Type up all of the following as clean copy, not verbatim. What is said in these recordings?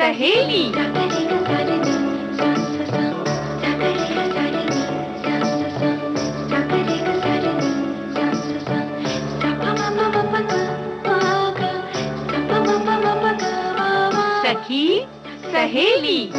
सहेली। सखी सहेली।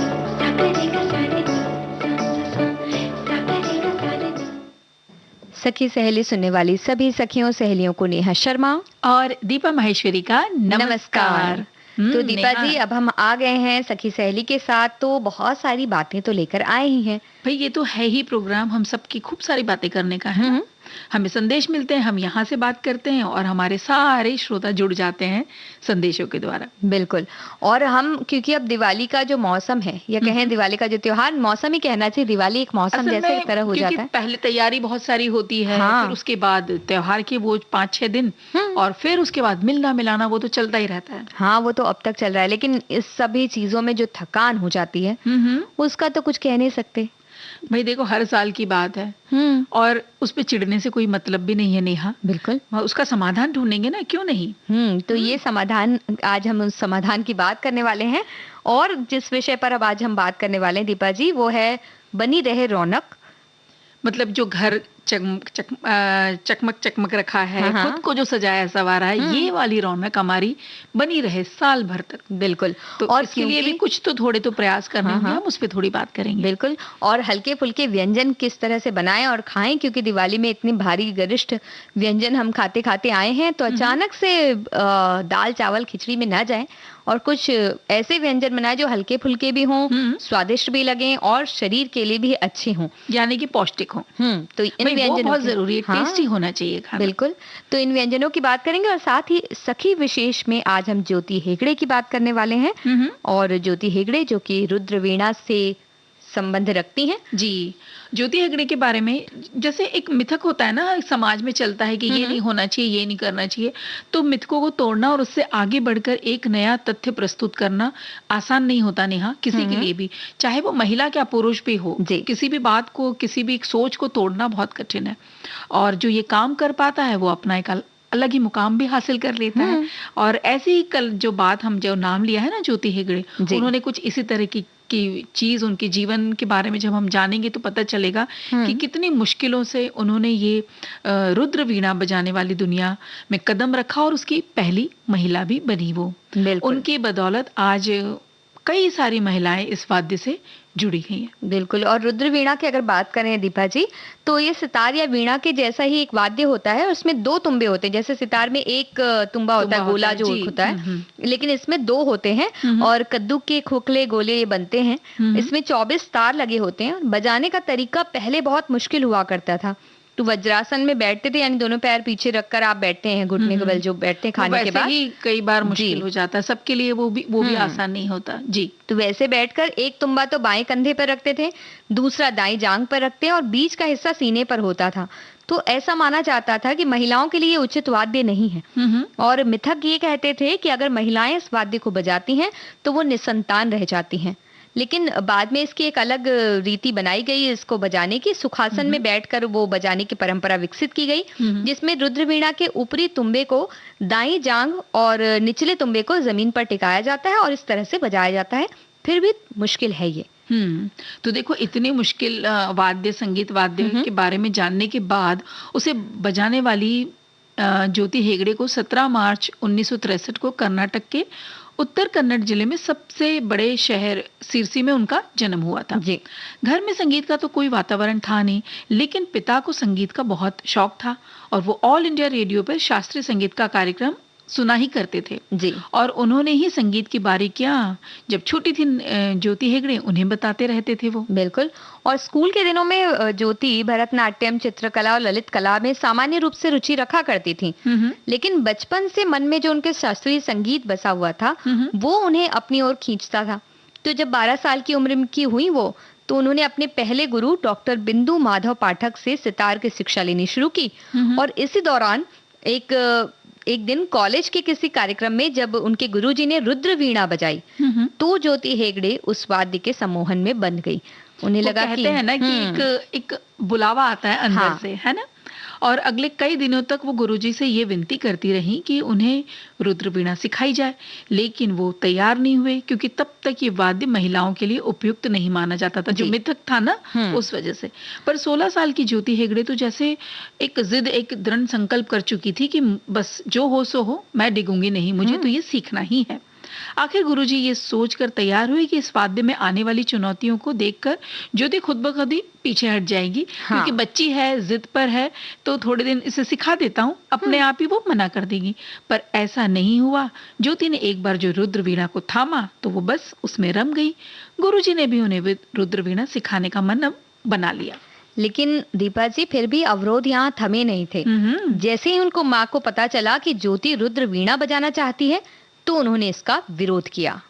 सखी सहेली सुनने वाली सभी सखियों सहेलियों को नेहा शर्मा और दीपा माहेश्वरी का नमस्कार। तो दीपा जी, अब हम आ गए हैं सखी सहेली के साथ, तो बहुत सारी बातें तो लेकर आए ही हैं। भाई ये तो है ही प्रोग्राम हम सबकी खूब सारी बातें करने का है। हमें संदेश मिलते हैं, हम यहाँ से बात करते हैं और हमारे सारे श्रोता जुड़ जाते हैं संदेशों के द्वारा। बिल्कुल। और हम क्योंकि अब दिवाली का जो मौसम है या कहें दिवाली का जो त्योहार, मौसम ही कहना चाहिए, दिवाली एक मौसम जैसे एक तरह हो जाता है। पहले तैयारी बहुत सारी होती है, फिर उसके बाद त्योहार के वो 5-6 दिन और फिर उसके बाद मिलना मिलाना वो तो चलता ही रहता है। हाँ, वो तो अब तक चल रहा है, लेकिन इस सभी चीजों में जो थकान हो जाती है उसका तो कुछ कह नहीं सकते। भाई देखो, हर साल की बात है और उस पे चिढ़ने से कोई मतलब भी नहीं है नेहा। बिल्कुल, उसका समाधान ढूंढेंगे ना, क्यों नहीं। तो ये समाधान, आज हम उस समाधान की बात करने वाले हैं। और जिस विषय पर अब आज हम बात करने वाले हैं दीपा जी, वो है बनी रहे रौनक। मतलब जो घर चकमक चकमक रखा है, खुद को जो सजाया सवारा है, ये वाली रौनक हमारी बनी रहे साल भर तक। बिल्कुल। तो और इसके लिए भी कुछ तो थोड़े तो प्रयास करने होंगे, हम उस पर थोड़ी बात करेंगे। बिल्कुल। और हल्के फुल्के व्यंजन किस तरह से बनाएं और खाएं, क्योंकि दिवाली में इतनी भारी गरिष्ठ व्यंजन हम खाते खाते आए हैं, तो अचानक से दाल चावल खिचड़ी में ना जाएं और कुछ ऐसे व्यंजन बनाएं जो हल्के फुल्के भी हों, स्वादिष्ट भी लगें और शरीर के लिए भी अच्छे हों, यानी कि पौष्टिक हों। तो इन व्यंजनों बहुत जरूरी है, टेस्टी होना चाहिए खाना। बिल्कुल। तो इन व्यंजनों की बात करेंगे और साथ ही सखी विशेष में आज हम ज्योति हेगड़े की बात करने वाले हैं। और ज्योति हेगड़े जो कि रुद्र वीणा से संबंध रखती हैं। जी, ज्योति हेगड़े के बारे में जैसे एक मिथक होता है ना, समाज में चलता है कि ये नहीं होना चाहिए, ये नहीं करना चाहिए, तो मिथकों को तोड़ना और उससे आगे बढ़कर एक नया तथ्य प्रस्तुत करना आसान नहीं होता नेहा, किसी के लिए भी, चाहे वो महिला क्या पुरुष भी हो। किसी भी बात को, किसी भी सोच को तोड़ना बहुत कठिन है और जो ये काम कर पाता है वो अपना एक अलग ही मुकाम भी हासिल कर लेता है। और ऐसे ही कल जो बात हम जो नाम लिया है ना ज्योति हेगड़े, उन्होंने कुछ इसी तरह की चीज, उनके जीवन के बारे में जब हम जानेंगे तो पता चलेगा कि कितनी मुश्किलों से उन्होंने ये रुद्र वीणा बजाने वाली दुनिया में कदम रखा और उसकी पहली महिला भी बनी वो। उनकी बदौलत आज कई सारी महिलाएं इस वाद्य से जुड़ी गई हैं। बिल्कुल। और रुद्र वीणा की अगर बात करें दीपा जी, तो ये सितार या वीणा के जैसा ही एक वाद्य होता है, उसमें 2 तुम्बे होते हैं। जैसे सितार में एक तुम्बा होता है, गोला जो होता है, लेकिन इसमें 2 होते हैं और कद्दू के खोखले गोले बनते हैं। इसमें 24 तार लगे होते हैं। बजाने का तरीका पहले बहुत मुश्किल हुआ करता था। तो वज्रासन में बैठते थे, यानी दोनों पैर पीछे रखकर आप बैठते हैं, घुटने के बल जो बैठते हैं खाने के बाद, ही कई बार मुश्किल हो जाता है सबके लिए, वो भी आसान नहीं होता। जी, तो वैसे बैठकर एक तुम्बा तो बाएं कंधे पर रखते थे, दूसरा दाएं जांघ पर रखते हैं और बीच का हिस्सा सीने पर होता था। तो ऐसा माना जाता था कि महिलाओं के लिए उचित वाद्य नहीं है। और मिथक ये कहते थे कि अगर महिलाएं इस वाद्य को बजाती हैं तो वो निसंतान रह जाती हैं। लेकिन बाद में इसकी एक अलग रीति बनाई गई इसको बजाने की। सुखासन में बैठकर वो बजाने की परंपरा विकसित की गई, जिसमें रुद्र वीणा के ऊपरी तुम्बे को दाईं जांघ और निचले तुम्बे को जमीन पर टिकाया जाता है और इस तरह से बजाया जाता है। फिर भी मुश्किल है ये। तो देखो, इतनी मुश्किल वाद्य, संगीत वाद्य के बारे में जानने के बाद उसे बजाने वाली ज्योति हेगड़े को 17 मार्च 1963 को कर्नाटक के उत्तर कन्नड़ जिले में सबसे बड़े शहर सिरसी में उनका जन्म हुआ था। जी। घर में संगीत का तो कोई वातावरण था नहीं, लेकिन पिता को संगीत का बहुत शौक था और वो ऑल इंडिया रेडियो पर शास्त्रीय संगीत का कार्यक्रम सुना ही करते थे। जी। और उन्होंने ही संगीत की बारीकियां जब छोटी थी ज्योति हेगड़े उन्हें बताते रहते थे वो। बिल्कुल। और स्कूल के दिनों में ज्योति भरतनाट्यम, चित्रकला और ललित कला में सामान्य रूप से रुचि रखा करती थी। लेकिन बचपन से मन में जो उनके शास्त्रीय संगीत बसा हुआ था वो उन्हें अपनी ओर खींचता था। तो जब 12 साल की उम्र की हुई वो, तो उन्होंने अपने पहले गुरु डॉक्टर बिंदु माधव पाठक से सितार की शिक्षा लेनी शुरू की। और इसी दौरान एक दिन कॉलेज के किसी कार्यक्रम में जब उनके गुरुजी ने रुद्र वीणा बजाई तो ज्योति हेगड़े उस वाद्य के सम्मोहन में बंध गई। उन्हें लगा कहते हैं ना कि एक बुलावा आता है अंदर से, है ना। और अगले कई दिनों तक वो गुरुजी से ये विनती करती रही कि उन्हें रुद्र वीणा सिखाई जाए, लेकिन वो तैयार नहीं हुए क्योंकि तब तक ये वाद्य महिलाओं के लिए उपयुक्त नहीं माना जाता था, जो जी। मिथक था ना उस वजह से। पर 16 साल की ज्योति हेगड़े तो जैसे एक जिद, एक दृढ़ संकल्प कर चुकी थी कि बस जो हो सो हो, मैं डिगूंगी नहीं, मुझे तो ये सीखना ही है। आखिर गुरुजी ये सोचकर तैयार हुए कि इस वाद्य में आने वाली चुनौतियों को देखकर ज्योति खुद ब खुद ही पीछे हट जाएगी, क्योंकि बच्ची है, जिद पर है, तो थोड़े दिन इसे सिखा देता हूँ, अपने आप ही वो मना कर देगी। पर ऐसा नहीं हुआ। ज्योति ने एक बार जो रुद्र वीणा को थामा तो वो बस उसमें रम गई। गुरुजी ने भी उन्हें रुद्र वीणा सिखाने का मन अब बना लिया। लेकिन दीपा जी, फिर भी अवरोध यहाँ थमे नहीं थे। जैसे ही उनको माँ को पता चला कि ज्योति रुद्र वीणा बजाना चाहती है, तो उन्होंने इसका विरोध किया।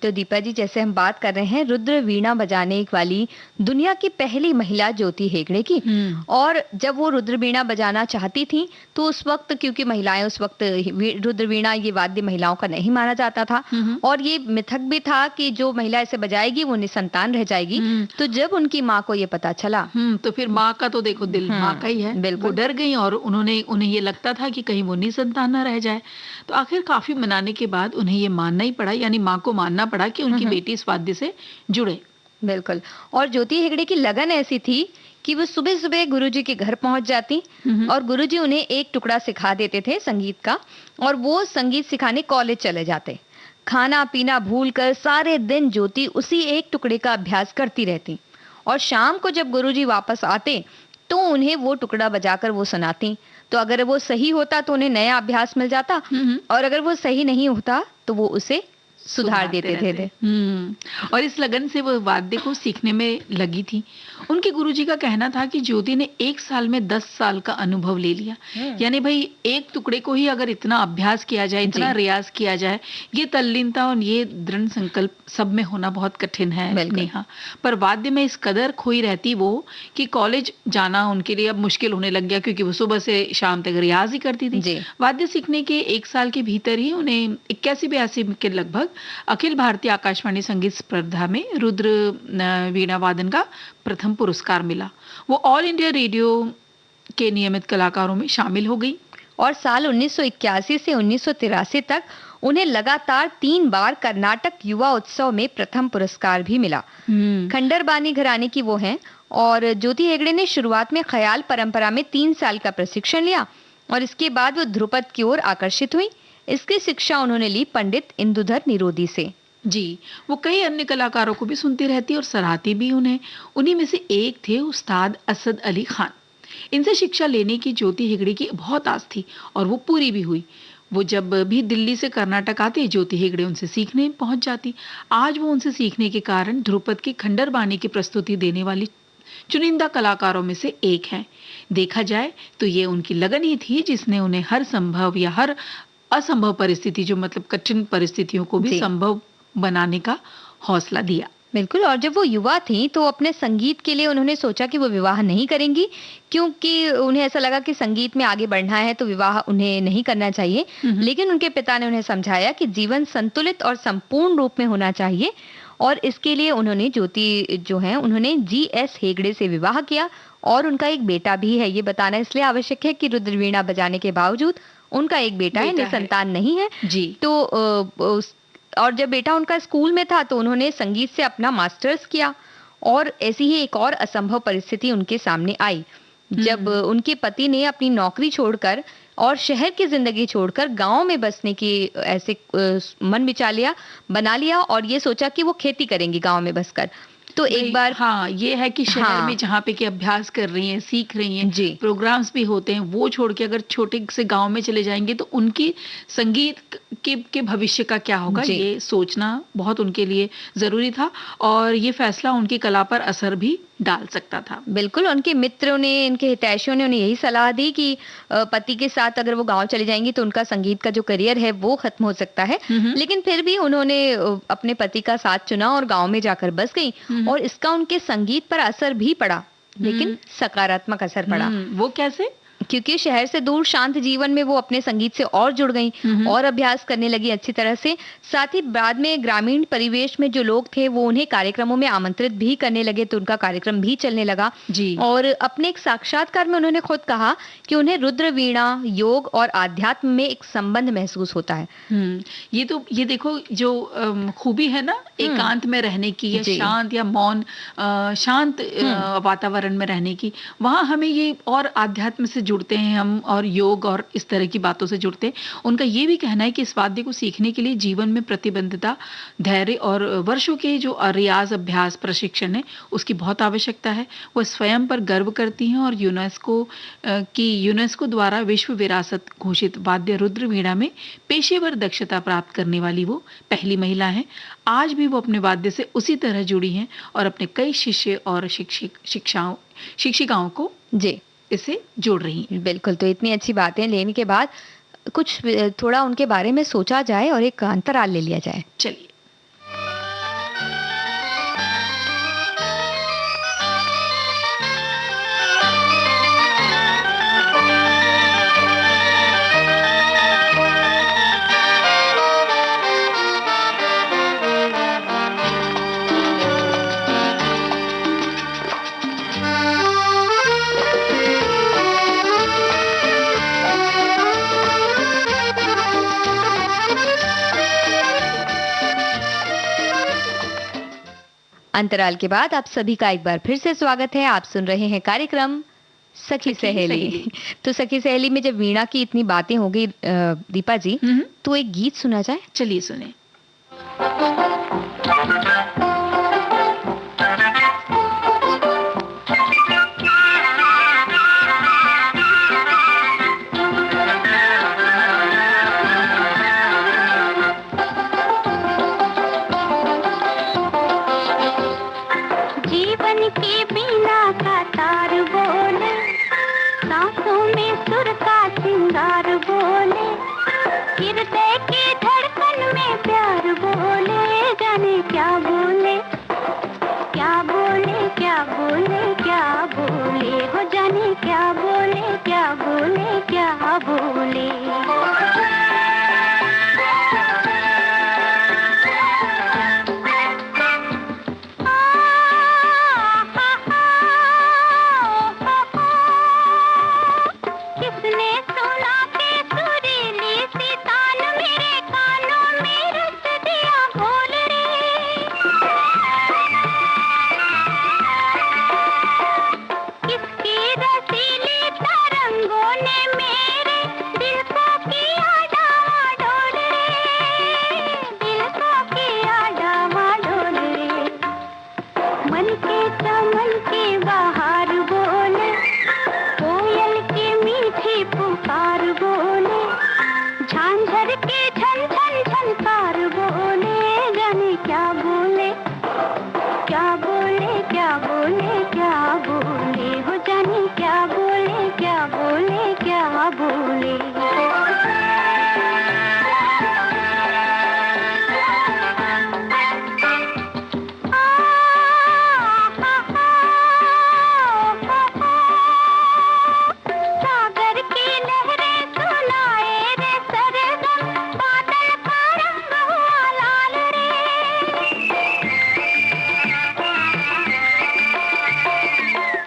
तो दीपा जी, जैसे हम बात कर रहे हैं रुद्र वीणा बजाने वाली दुनिया की पहली महिला ज्योति हेगड़े की, और जब वो रुद्र वीणा बजाना चाहती थी तो उस वक्त, क्योंकि महिलाएं उस वक्त, रुद्र वीणा ये वाद्य महिलाओं का नहीं माना जाता था और ये मिथक भी था कि जो महिला इसे बजाएगी वो निसंतान रह जाएगी। तो जब उनकी माँ को ये पता चला तो फिर माँ का तो देखो दिल माँ का ही है, वो डर गई और उन्हें ये लगता था कि कहीं वो निसंतान न रह जाए। तो आखिर काफी मनाने के बाद उन्हें ये मानना ही पड़ा, यानी माँ को मानना पड़ा कि उनकी बेटी इस वाद्य से जुड़े। बिल्कुल। और ज्योति हेगड़े की लगन ऐसी थी कि वो सुबह सुबह गुरुजी के घर पहुंच जाती और गुरुजी उन्हें एक टुकड़ा सिखा देते थे संगीत का, और वो संगीत सिखाने कॉलेज चले जाते। खाना पीना भूलकर सारे दिन ज्योति उसी एक टुकड़े का अभ्यास करती रहती, और शाम को जब गुरुजी वापस आते तो उन्हें वो टुकड़ा बजाकर वो सुनाती। तो अगर वो सही होता तो उन्हें नया अभ्यास मिल जाता, और अगर वो सही नहीं होता तो वो उसे सुधार देते थे। और इस लगन से वो वाद्य को सीखने में लगी थी। उनके गुरुजी का कहना था कि ज्योति ने 1 साल में 10 साल का अनुभव ले लिया। यानी भाई एक टुकड़े को ही अगर इतना अभ्यास किया जाए, इतना रियाज किया जाए, ये तल्लीनता और ये दृढ़ संकल्प सब में होना बहुत कठिन है नेहा। पर वाद्य में इस कदर खोई रहती वो कि कॉलेज जाना उनके लिए अब मुश्किल होने लग गया, क्योंकि वो सुबह से शाम तक रियाज ही करती थी। वाद्य सीखने के 1 साल के भीतर ही उन्हें 81-82 के लगभग अखिल भारतीय आकाशवाणी संगीत स्पर्धा में रुद्र वीणा वादन का प्रथम पुरस्कार मिला। वो ऑल इंडिया रेडियो के नियमित कलाकारों में शामिल हो गई और साल 1981 से 1983 तक उन्हें लगातार 3 बार कर्नाटक युवा उत्सव में प्रथम पुरस्कार भी मिला। खंडर बानी घराने की वो हैं और ज्योति हेगड़े ने शुरुआत में ख्याल परंपरा में 3 साल का प्रशिक्षण लिया और इसके बाद वो ध्रुपद की ओर आकर्षित हुई। इसकी शिक्षा उन्होंने ली पंडित इंदुधर निरोधी से। जी, वो कई अन्य कलाकारों को भी सुनती रहती और सराहती भी उन्हें। उन्हीं में से एक थे उस्ताद असद अली खान। इनसे शिक्षा लेने की ज्योति हेगड़े की बहुत आस थी और वो पूरी भी हुई। वो जब भी दिल्ली से कर्नाटक आते, ज्योति हेगड़े उनसे सीखने पहुंच जाती। आज वो उनसे सीखने के कारण ध्रुपद की खंडर बानी की प्रस्तुति देने वाली चुनिंदा कलाकारों में से एक है। देखा जाए तो ये उनकी लगन ही थी जिसने उन्हें हर संभव या हर असंभव परिस्थिति, जो मतलब कठिन परिस्थितियों को भी संभव बनाने का हौसला दिया। बिल्कुल। और जब वो युवा थी तो अपने संगीत के लिए उन्होंने सोचा कि वो विवाह नहीं करेंगी, क्योंकि उन्हें ऐसा लगा कि संगीत में आगे बढ़ना है तो विवाह उन्हें नहीं करना चाहिए। लेकिन उनके पिता ने उन्हें समझाया कि जीवन संतुलित और संपूर्ण रूप में होना चाहिए और इसके लिए उन्होंने ज्योति जो है उन्होंने जी.एस. हेगड़े से विवाह किया और उनका एक बेटा भी है। ये बताना इसलिए आवश्यक है कि रुद्र वीणा बजाने के बावजूद उनका एक बेटा है, निसंतान नहीं है जी। तो और जब बेटा उनका स्कूल में था तो उन्होंने संगीत से अपना मास्टर्स किया और ऐसी ही एक और असंभव परिस्थिति उनके सामने आई जब उनके पति ने अपनी नौकरी छोड़कर और शहर की जिंदगी छोड़कर गांव में बसने की ऐसे मन विचार बना लिया और ये सोचा कि वो खेती करेंगी गांव में बसकर। तो एक बार ये है कि शहर में जहाँ पे कि अभ्यास कर रही हैं, सीख रही हैं, प्रोग्राम्स भी होते हैं, वो छोड़ के अगर छोटे से गांव में चले जाएंगे तो उनकी संगीत के भविष्य का क्या होगा, ये सोचना बहुत उनके लिए जरूरी था और ये फैसला उनकी कला पर असर भी डाल सकता था। बिल्कुल। उनके मित्रों ने, इनके हितैषियों ने उन्हें यही सलाह दी कि पति के साथ अगर वो गांव चले जाएंगी तो उनका संगीत का जो करियर है वो खत्म हो सकता है। लेकिन फिर भी उन्होंने अपने पति का साथ चुना और गांव में जाकर बस गई और इसका उनके संगीत पर असर भी पड़ा, लेकिन सकारात्मक असर पड़ा। वो कैसे? क्योंकि शहर से दूर शांत जीवन में वो अपने संगीत से और जुड़ गई और अभ्यास करने लगी अच्छी तरह से। साथ ही बाद में ग्रामीण परिवेश में जो लोग थे वो उन्हें कार्यक्रमों में आमंत्रित भी करने लगे तो उनका कार्यक्रम भी चलने लगा जी। और अपने एक साक्षात्कार में उन्होंने खुद कहा कि उन्हें रुद्र वीणा, योग और आध्यात्म में एक संबंध महसूस होता है। ये देखो जो खूबी है ना एकांत में रहने की या शांत या मौन शांत वातावरण में रहने की, वहां हमें ये और आध्यात्म से जुड़ते हैं हम और योग और इस तरह की बातों से जुड़ते हैं। उनका ये भी कहना है कि इस वाद्य को सीखने के लिए जीवन में प्रतिबद्धता, धैर्य और वर्षों के जो रियाज, अभ्यास, प्रशिक्षण है उसकी बहुत आवश्यकता है। वो स्वयं पर गर्व करती हैं और यूनेस्को द्वारा विश्व विरासत घोषित वाद्य रुद्र वीणा में पेशेवर दक्षता प्राप्त करने वाली वो पहली महिला है। आज भी वो अपने वाद्य से उसी तरह जुड़ी हैं और अपने कई शिष्य और शिक्षिकाओं को इसे जोड़ रही हैं। बिल्कुल। तो इतनी अच्छी बातें लेने के बाद कुछ थोड़ा उनके बारे में सोचा जाए और एक अंतराल ले लिया जाए। चलिए। अंतराल के बाद आप सभी का एक बार फिर से स्वागत है। आप सुन रहे हैं कार्यक्रम सखी सहेली। तो सखी सहेली में जब वीणा की इतनी बातें हो गई दीपा जी, तो एक गीत सुना जाए। चलिए सुने। में सुर का सिंगार बोले, हृदय की धड़कन में प्यार बोले, जाने क्या बोले, क्या बोले, क्या बोले, क्या बोले, हो जाने क्या बोले, क्या बोले, क्या बोले। किसने सुना के सुरीली सी तान मेरे कानों में रच दिया घोल रे, किसकी रसीली तरंगों ने मेरे दिल को किया डावाडोल रे, दिल को किया डावाडोल रे। मन के चमन की बहार बोले, कोयल की मीठी पुकार बोले, झांझर के झन झन झनकार बोले, जाने क्या बोले, क्या बोले, क्या बोले, क्या बोले, हो जाने क्या बोले, क्या बोले, क्या बोले। सागर की लहरें सुनाए रे सरगम, बादल का रंग हुआ लाल रे,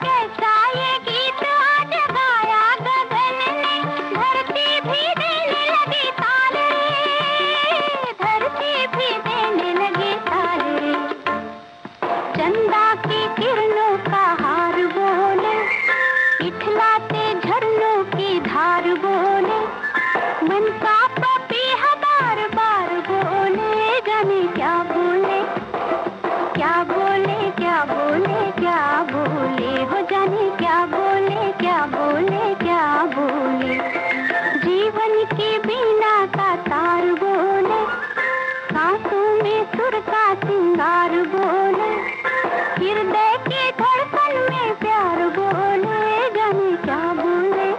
कैसा ये गीत आज गाया गगन ने, धरती भी देने लगी ताल रे, धरती भी देने लगी ताल रे। चंदा की किरणों का हार बोले, इठलाते झरनों की धार बोले, मन का पपीहा बार बार बोले, जाने क्या बोले, क्या बोले, क्या बोले, क्या बोले, हो जाने क्या बोले, क्या बोले, क्या बोले। जीवन की बीना का तार बोले, सांसों में सुर का सिंगार बोले, हृदय की धड़कन में प्यार बोले, जाने क्या बोले,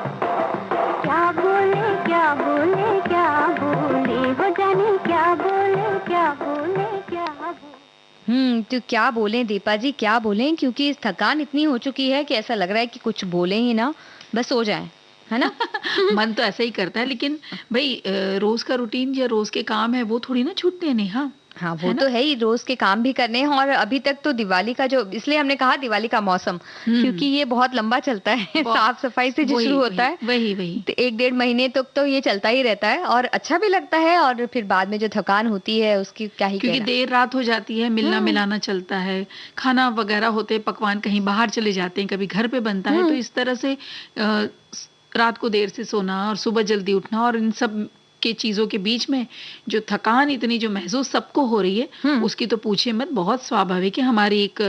क्या बोले, क्या बोले, क्या बोले, हो जाने क्या बोले, क्या बोले, क्या बोले। तो क्या बोलें दीपा जी, क्या बोलें, क्योंकि थकान इतनी हो चुकी है कि ऐसा लग रहा है कि कुछ बोलें ही ना, बस सो जाएं, है ना। मन तो ऐसा ही करता है, लेकिन भाई रोज का रूटीन या रोज के काम है वो थोड़ी ना छूटते हैं नेहा। हाँ, वो तो है ही, रोज के काम भी करने हैं। और अभी तक तो दिवाली का जो, इसलिए हमने कहा दिवाली का मौसम, क्योंकि ये बहुत लंबा चलता है, साफ सफाई से जो शुरू होता है वही तो 1-1.5 महीने तक तो ये चलता ही रहता है, और अच्छा भी लगता है, और फिर बाद में जो थकान होती है उसकी क्या ही क्योंकि कहना। देर रात हो जाती है, मिलना मिलाना चलता है, खाना वगैरह होते, पकवान कहीं बाहर चले जाते हैं, कभी घर पे बनता है, तो इस तरह से रात को देर से सोना और सुबह जल्दी उठना, और इन सब के चीजों के बीच में जो थकान इतनी जो महसूस सबको हो रही है, उसकी तो पूछे मत। बहुत स्वाभाविक है। हमारी एक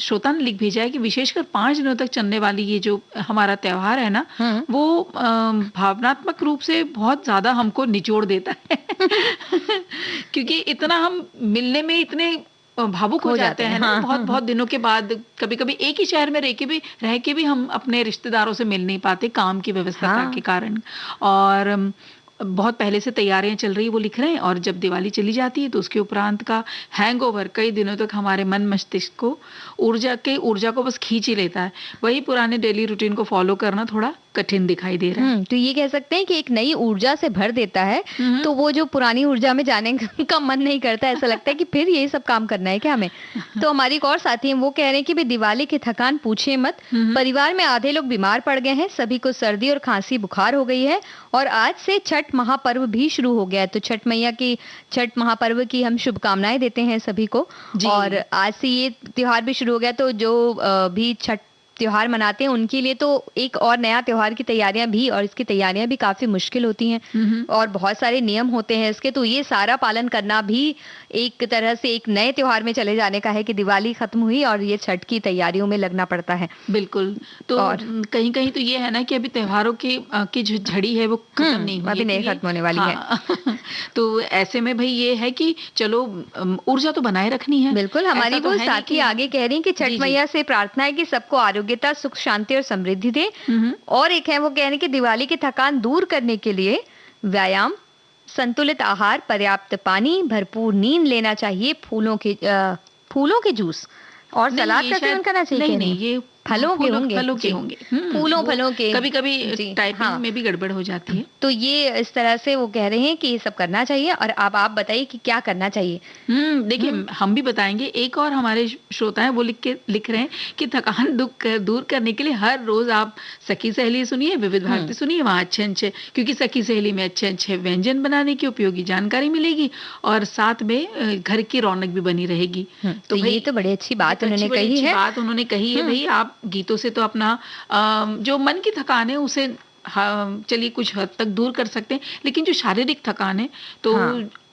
श्रोता ने लिख भेजा है कि विशेषकर 5 दिनों तक चलने वाली ये जो हमारा त्योहार है ना, वो भावनात्मक रूप से बहुत ज्यादा हमको निचोड़ देता है क्योंकि इतना हम मिलने में इतने भावुक हो जाते हैं ना, बहुत बहुत दिनों के बाद। कभी कभी एक ही शहर में रह के भी हम अपने रिश्तेदारों से मिल नहीं पाते, काम की व्यवस्था के कारण। और बहुत पहले से तैयारियां चल रही है, वो लिख रहे हैं, और जब दिवाली चली जाती है तो उसके उपरांत का हैंगओवर कई दिनों तक हमारे मन मस्तिष्क को ऊर्जा को बस खींच ही लेता है। वही पुराने डेली रूटीन को फॉलो करना थोड़ा कठिन दिखाई दे रहा है। तो ये कह सकते हैं कि एक नई ऊर्जा से भर देता है, तो वो जो पुरानी ऊर्जा में जाने का मन नहीं करता, ऐसा लगता है कि फिर ये सब काम करना है क्या हमें। तो हमारी एक और साथी हैं, वो कह रहे हैं कि भाई दिवाली की थकान पूछिए मत, परिवार में आधे लोग बीमार पड़ गए हैं, सभी को सर्दी और खांसी बुखार हो गई है, और आज से छठ महापर्व भी शुरू हो गया है। तो छठ महापर्व की हम शुभकामनाएं देते हैं सभी को। और आज से ये त्योहार भी शुरू हो गया, तो जो भी छठ त्योहार मनाते हैं उनके लिए तो एक और नया त्योहार की तैयारियां भी, और इसकी तैयारियां भी काफी मुश्किल होती हैं, और बहुत सारे नियम होते हैं इसके। तो ये सारा पालन करना भी एक तरह से एक नए त्योहार में चले जाने का है कि दिवाली खत्म हुई और ये छठ की तैयारियों में लगना पड़ता है। बिल्कुल। तो कहीं कहीं तो ये है ना कि अभी त्योहारों की जो झड़ी है वो खत्म नहीं हुई, अभी नहीं खत्म होने वाली है। तो ऐसे में भाई ये है कि चलो ऊर्जा तो बनाए रखनी है। बिल्कुल। हमारी वो साथी आगे कह रही है कि छठ मैया से प्रार्थना है कि सबको आरोग्य आरोग्यता, सुख शांति और समृद्धि दे। और एक है वो कहने की दिवाली की थकान दूर करने के लिए व्यायाम, संतुलित आहार, पर्याप्त पानी, भरपूर नींद लेना चाहिए, फूलों के जूस और सलाद का सेवन करना चाहिए। नहीं नहीं, ये फलों के होंगे, फलों के होंगे, फलों के कभी कभी टाइपिंग में भी गड़बड़ हो जाती है। तो ये इस तरह से वो कह रहे हैं कि ये सब करना चाहिए। और अब आप बताइए कि क्या करना चाहिए। देखिए, हम भी बताएंगे। एक और हमारे श्रोता हैं, वो लिख रहे हैं कि थकान दुख दूर करने के लिए हर रोज आप सखी सहेली सुनिए, विविध भारती सुनिए, वहाँ अच्छे क्योंकि सखी सहेली में अच्छे व्यंजन बनाने की उपयोगी जानकारी मिलेगी और साथ में घर की रौनक भी बनी रहेगी। तो ये तो बड़ी अच्छी बात उन्होंने कही है। बात उन्होंने कही है भाई, आप गीतों से तो अपना जो मन की थकान है उसे चलिए कुछ हद तक दूर कर सकते हैं, लेकिन जो शारीरिक थकान है तो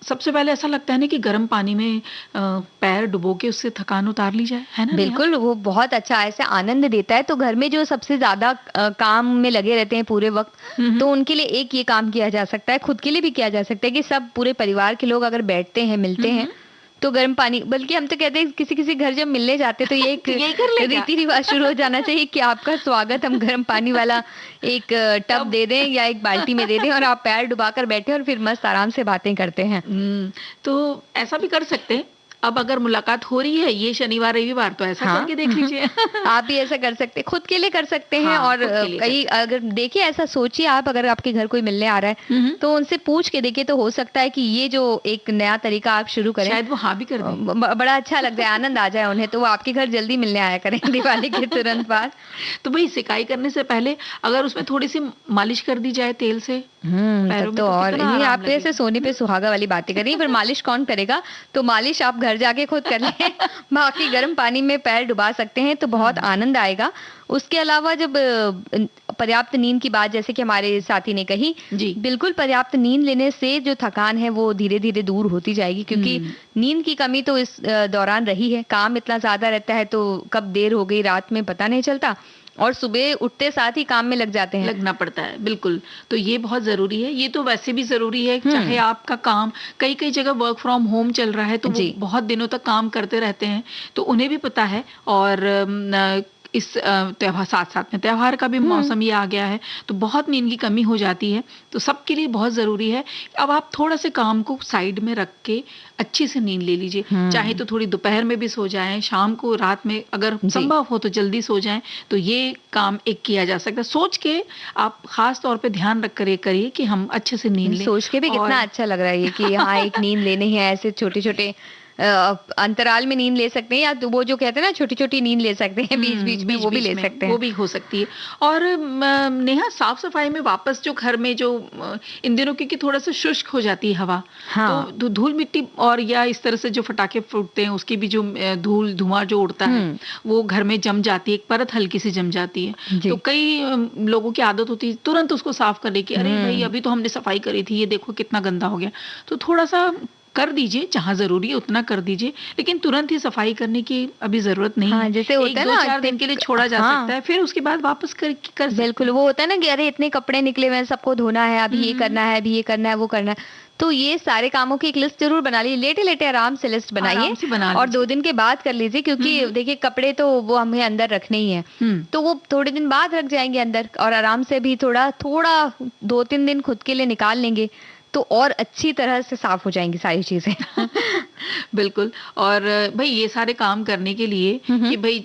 सबसे पहले ऐसा लगता है ना कि गर्म पानी में पैर डुबो के उससे थकान उतार ली जाए, है ना? बिल्कुल, वो बहुत अच्छा ऐसे आनंद देता है। तो घर में जो सबसे ज्यादा काम में लगे रहते हैं पूरे वक्त, तो उनके लिए एक ये काम किया जा सकता है, खुद के लिए भी किया जा सकता है कि सब पूरे परिवार के लोग अगर बैठते हैं, मिलते हैं, तो गर्म पानी, बल्कि हम तो कहते हैं किसी किसी घर जब मिलने जाते तो ये एक रीति रिवाज शुरू हो जाना चाहिए कि आपका स्वागत हम गर्म पानी वाला एक टब दे दें या एक बाल्टी में दे दें और आप पैर डुबाकर बैठे और फिर मस्त आराम से बातें करते हैं। तो ऐसा भी कर सकते हैं। अब अगर मुलाकात हो रही है ये शनिवार रविवार, तो ऐसा करके देख लीजिए। आप भी ऐसा कर सकते हैं, खुद के लिए कर सकते हैं। और कहीं अगर देखिए, ऐसा सोचिए आप, अगर आपके घर कोई मिलने आ रहा है तो उनसे पूछ के देखिए, तो हो सकता है कि ये जो एक नया तरीका आप शुरू करें, शायद वो हाँ भी कर दें। बड़ा अच्छा लगता है, आनंद आ जाए उन्हें, तो वो आपके घर जल्दी मिलने आया करें दिवाली के तुरंत बाद। तो भाई सिकाई करने से पहले अगर उसमें थोड़ी सी मालिश कर दी जाए तेल से, तो और ये आप ऐसे सोने पे सुहागा वाली बातें कर रही हैं। फिर मालिश कौन करेगा? तो मालिश आप घर जाके खुद कर लें। बाकी गर्म पानी में पैर डुबा सकते हैं तो बहुत आनंद आएगा। उसके अलावा जब पर्याप्त नींद की बात जैसे कि हमारे साथी ने कही, बिल्कुल पर्याप्त नींद लेने से जो थकान है वो धीरे धीरे दूर होती जाएगी, क्योंकि नींद की कमी तो इस दौरान रही है। काम इतना ज्यादा रहता है तो कब देर हो गई रात में पता नहीं चलता, और सुबह उठते साथ ही काम में लग जाते हैं, लगना पड़ता है। बिल्कुल, तो ये बहुत जरूरी है। ये तो वैसे भी जरूरी है, चाहे आपका काम कई जगह वर्क फ्रॉम होम चल रहा है तो वो बहुत दिनों तक काम करते रहते हैं, तो उन्हें भी पता है। और इस त्योहार साथ में त्योहार का भी मौसम ये आ गया है, तो बहुत नींद की कमी हो जाती है, तो सबके लिए बहुत जरूरी है। अब आप थोड़ा से काम को साइड में रख के अच्छे से नींद ले लीजिए। चाहे तो थोड़ी दोपहर में भी सो जाएं, शाम को रात में अगर संभव हो तो जल्दी सो जाएं, तो ये काम एक किया जा सकता है। सोच के आप खास तौर पे ध्यान रख कर करिए कि हम अच्छे से नींद लें। सोच के भी कितना अच्छा लग रहा है कि हाँ एक नींद लेनी है, ऐसे छोटे छोटे अंतराल में नींद ले सकते हैं, या तो वो जो कहते हैं ना छोटी छोटी नींद ले सकते हैं बीच बीच में, वो भी ले सकते हैं, वो भी हो सकती है। और नेहा, साफ सफाई में वापस जो घर में जो इन दिनों क्योंकि थोड़ा सा शुष्क हो जाती है हवा, तो धूल मिट्टी और या इस तरह से जो फटाके फूटते हैं उसकी भी जो धूल धुआं जो उड़ता है वो घर में जम जाती है, एक परत हल्की सी जम जाती है। तो कई लोगों की आदत होती है तुरंत उसको साफ करने की, अरे भाई अभी तो हमने सफाई करी थी, ये देखो कितना गंदा हो गया। तो थोड़ा सा कर दीजिए, जहाँ जरूरी है उतना कर दीजिए, लेकिन तुरंत ही सफाई करने की अभी जरूरत नहीं है। जैसे होता है ना 2-4 दिन के लिए छोड़ा जा सकता है, फिर उसके बाद वापस कर बिल्कुल। वो होता है ना कि अरे इतने कपड़े निकले हुए हैं, सबको धोना है, अभी ये करना है, अभी ये करना है, वो करना है, तो ये सारे कामों की एक लिस्ट जरूर बना लीजिए। लेटे लेटे आराम से लिस्ट बनाइए और 2 दिन के बाद कर लीजिए, क्योंकि देखिए कपड़े तो वो हमें अंदर रखने ही है, तो वो थोड़े दिन बाद रख जाएंगे अंदर, और आराम से भी थोड़ा 2-3 दिन खुद के लिए निकाल लेंगे तो और अच्छी तरह से साफ हो जाएंगी सारी चीजें। बिल्कुल। और भाई ये सारे काम करने के लिए कि भाई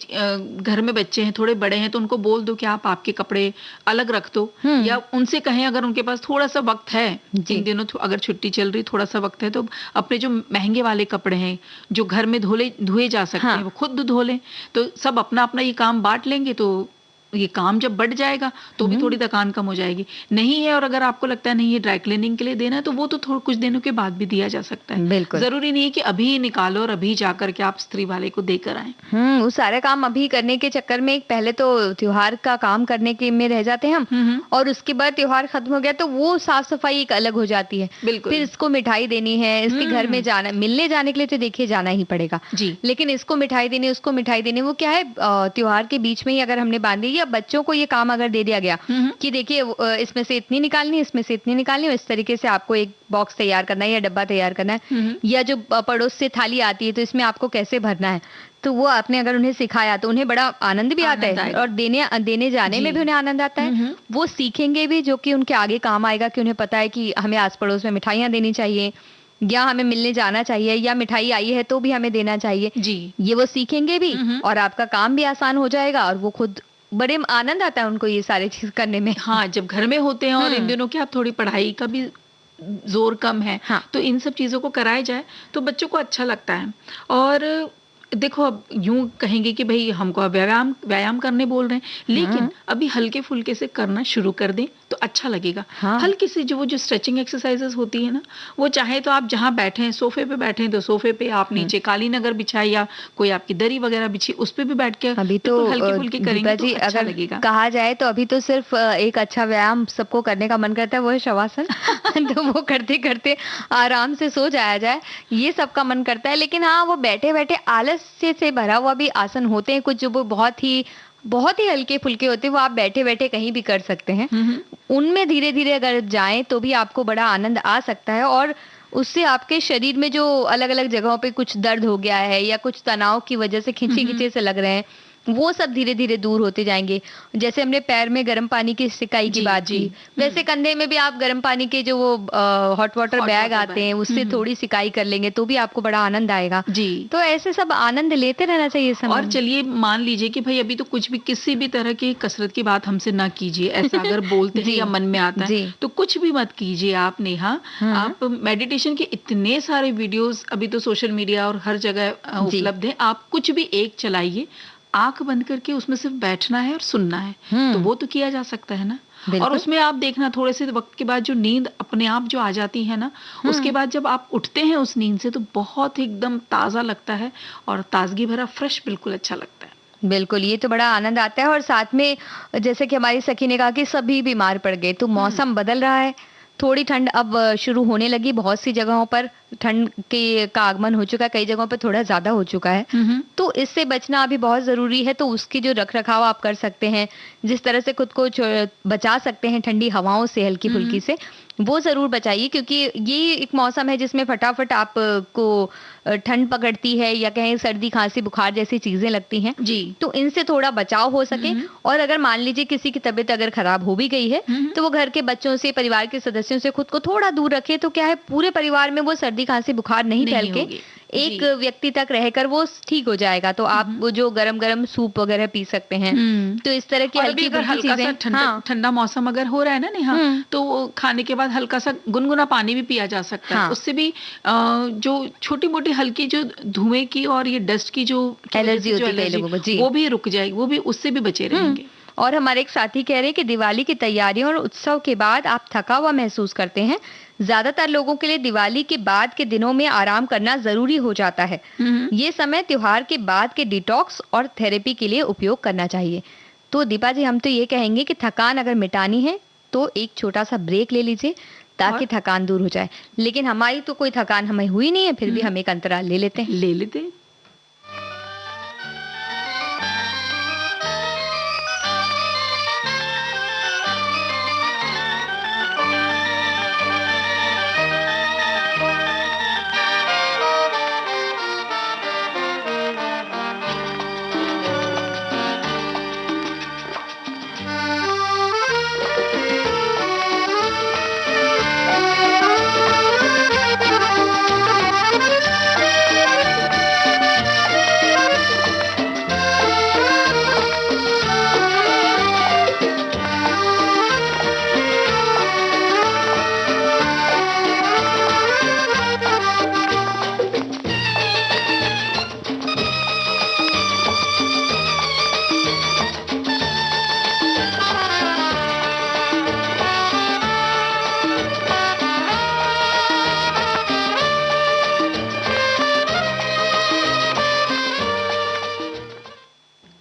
घर में बच्चे हैं, थोड़े बड़े हैं, तो उनको बोल दो कि आप आपके कपड़े अलग रख दो, या उनसे कहें अगर उनके पास थोड़ा सा वक्त है, इन दिनों अगर छुट्टी चल रही थोड़ा सा वक्त है, तो अपने जो महंगे वाले कपड़े हैं जो घर में धोए जा सकते हैं वो खुद धो लें। तो सब अपना अपना ये काम बांट लेंगे, तो ये काम जब बढ़ जाएगा तो भी थोड़ी थकान कम हो जाएगी। नहीं है और अगर आपको लगता है नहीं ये ड्राई क्लीनिंग के लिए देना है, तो वो तो थोड़ा कुछ दिनों के बाद भी दिया जा सकता है। बिल्कुल, जरूरी नहीं है कि अभी निकालो और अभी जाकर के आप स्त्री वाले को देकर आए। वो सारे काम अभी करने के चक्कर में पहले तो त्योहार का काम करने के में रह जाते हैं हम, और उसके बाद त्योहार खत्म हो गया तो वो साफ सफाई एक अलग हो जाती है। बिल्कुल। फिर इसको मिठाई देनी है, इसके घर में जाना, मिलने जाने के लिए तो देखिए जाना ही पड़ेगा जी, लेकिन इसको मिठाई देनी, उसको मिठाई देनी, वो क्या है त्योहार के बीच में ही अगर हमने बांध दी, या बच्चों को ये अगर दे दिया गया कि देखिए इसमें से इतनी निकालनी है, इसमें से इतनी निकालनी है, इस तरीके से आपको एक बॉक्स तैयार करना है या डब्बा तैयार करना है, या जो पड़ोस से थाली आती है तो इसमें आपको कैसे भरना है, तो वो आपने अगर उन्हें सिखाया तो उन्हें बड़ा आनंद भी आता आनंद है आएगा। और देने जाने में जी। भी उन्हें आनंद आता है। वो सीखेंगे भी, जो कि उनके आगे काम आएगा, कि उन्हें पता है कि हमें आस पड़ोस में मिठाइयाँ देनी चाहिए, या हमें मिलने जाना चाहिए, या मिठाई आई है तो भी हमें देना चाहिए। जी। ये वो सीखेंगे भी हम्म। और आपका काम भी आसान हो जाएगा, और वो खुद बड़े आनंद आता है उनको ये सारी चीज करने में। हाँ, जब घर में होते हैं और इन दिनों क्या थोड़ी पढ़ाई का भी जोर कम है, हाँ। तो इन सब चीजों को कराया जाए तो बच्चों को अच्छा लगता है। और देखो, अब यूं कहेंगे कि भाई हमको अब व्यायाम करने बोल रहे हैं, लेकिन अभी हल्के फुल्के से करना शुरू कर दें तो अच्छा लगेगा। हाँ। हल्की सी जो स्ट्रेचिंग एक्सरसाइजेस होती है ना, वो चाहे तो आप जहाँ बैठे हैं, सोफे पे बैठे हैं तो सोफे पे, आप नीचे कालीन अगर बिछाए या कोई आपकी दरी वगैरह बिछी, उस पे भी बैठ के अभी तो बिल्कुल हल्के फुल्के दीपा करेंगे तो जी, अच्छा अगर लगेगा। कहा जाए तो अभी तो सिर्फ एक अच्छा व्यायाम सबको करने का मन करता है, वो है शवासन। तो वो करते करते आराम से सो जाया जाए, ये सबका मन करता है। लेकिन हाँ, वो बैठे बैठे आलस्य से भरा हुआ भी आसन होते हैं कुछ, जो वो बहुत ही हल्के फुल्के होते हैं, वो आप बैठे बैठे कहीं भी कर सकते हैं। उनमें धीरे धीरे अगर जाएं तो भी आपको बड़ा आनंद आ सकता है, और उससे आपके शरीर में जो अलग अलग जगहों पे कुछ दर्द हो गया है या कुछ तनाव की वजह से खिंचे खिंचे से लग रहे हैं, वो सब धीरे धीरे दूर होते जाएंगे। जैसे हमने पैर में गर्म पानी की सिकाई की जी, बात जी। की, वैसे कंधे में भी आप गर्म पानी के जो वो hot water hot bag water आते हैं, बैग। उससे थोड़ी सिकाई कर लेंगे तो भी आपको बड़ा आनंद आएगा। जी। तो ऐसे सब आनंद लेते रहना चाहिए इस समय और में। चलिए मान लीजिए कि भाई अभी तो कुछ भी, किसी भी तरह की कसरत की बात हमसे ना कीजिए, ऐसा अगर बोलते हैं जी, या मन में आता है जी। तो कुछ भी मत कीजिए आप नेहा। आप मेडिटेशन के इतने सारे वीडियोस अभी तो सोशल मीडिया और हर जगह जी। उपलब्ध है, आप कुछ भी एक चलाइए, आंख बंद करके उसमें सिर्फ बैठना है और सुनना है, तो वो तो किया जा सकता है ना। और बिल्कुल। उसमें आप देखना, थोड़े से वक्त के बाद जो नींद अपने आप जो आ जाती है ना, उसके बाद जब आप उठते हैं उस नींद से, तो बहुत एकदम ताजा लगता है और ताजगी भरा फ्रेश बिल्कुल अच्छा लगता है। बिल्कुल, ये तो बड़ा आनंद आता है। और साथ में जैसे कि हमारी सखी ने कहा कि सभी बीमार पड़ गए, तो मौसम बदल रहा है, थोड़ी ठंड अब शुरू होने लगी, बहुत सी जगहों पर ठंड का आगमन हो चुका है, कई जगहों पर थोड़ा ज्यादा हो चुका है। तो इससे बचना अभी बहुत जरूरी है। तो उसकी जो रखरखाव आप कर सकते हैं, जिस तरह से खुद को बचा सकते हैं ठंडी हवाओं से, हल्की फुल्की से, वो जरूर बचाइए, क्योंकि ये एक मौसम है जिसमें फटाफट आपको ठंड पकड़ती है, या कहें सर्दी खांसी बुखार जैसी चीजें लगती हैं। जी। तो इनसे थोड़ा बचाव हो सके। और अगर मान लीजिए किसी की तबीयत अगर खराब हो भी गई है, तो वो घर के बच्चों से, परिवार के सदस्यों से खुद को थोड़ा दूर रखे, तो क्या है, पूरे परिवार में वो सर्दी खांसी बुखार नहीं फैल के होगी। एक व्यक्ति तक रहकर वो ठीक हो जाएगा। तो आप वो जो गरम गरम सूप वगैरह पी सकते हैं। तो इस तरह की और अभी हल्की अगर फुल्की हल्का सा चीजें, ठंडा मौसम अगर हो रहा है ना नेहा, तो वो खाने के बाद हल्का सा गुनगुना पानी भी पिया जा सकता है। उससे भी जो छोटी मोटी हल्की जो धुएं की और ये डस्ट की जो एलर्जी होती है कई लोगों को, जी, वो भी रुक जाएगी, वो भी उससे भी बचे रहेंगे। और हमारे एक साथी कह रहे हैं कि दिवाली की तैयारियों और उत्सव के बाद आप थका हुआ महसूस करते हैं। ज्यादातर लोगों के लिए दिवाली के बाद के दिनों में आराम करना जरूरी हो जाता है। ये समय त्योहार के बाद के डिटॉक्स और थेरेपी के लिए उपयोग करना चाहिए। तो दीपा जी, हम तो ये कहेंगे कि थकान अगर मिटानी है तो एक छोटा सा ब्रेक ले लीजिए, ताकि थकान दूर हो जाए। लेकिन हमारी तो कोई थकान हमें हुई नहीं है, फिर भी हम एक अंतराल ले लेते हैं।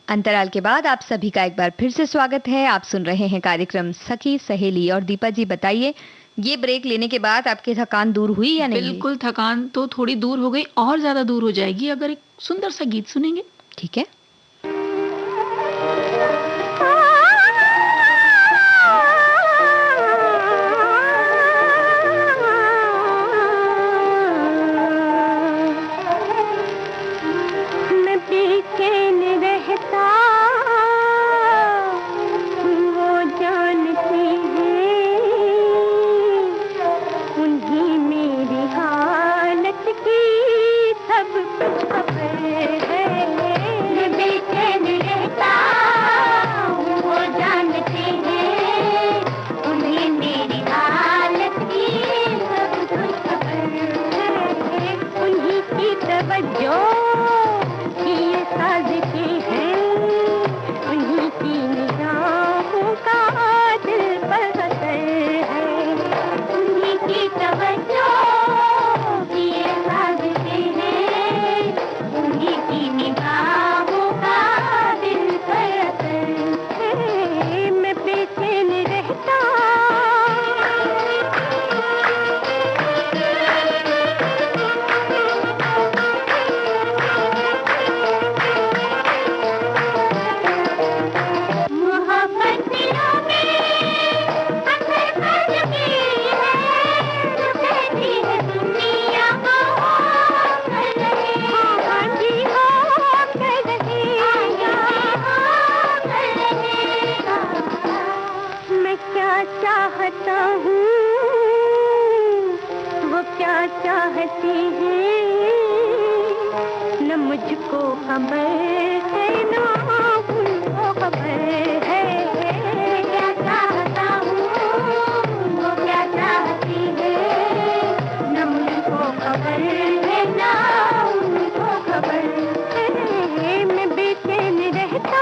अंतराल के बाद आप सभी का एक बार फिर से स्वागत है। आप सुन रहे हैं कार्यक्रम सखी सहेली। और दीपा जी बताइए, ये ब्रेक लेने के बाद आपकी थकान दूर हुई या नहीं? बिल्कुल, थकान तो थोड़ी दूर हो गई, और ज्यादा दूर हो जाएगी अगर एक सुंदर सा गीत सुनेंगे। ठीक है। मैं कैसा हूँ, वो क्या चाहती है, न मुझको खबर है, न उनको खबर है। क्या चाहता हूँ, वो क्या चाहती है, न मुझको खबर है, न उनको खबर है। मैं बेचैन रहता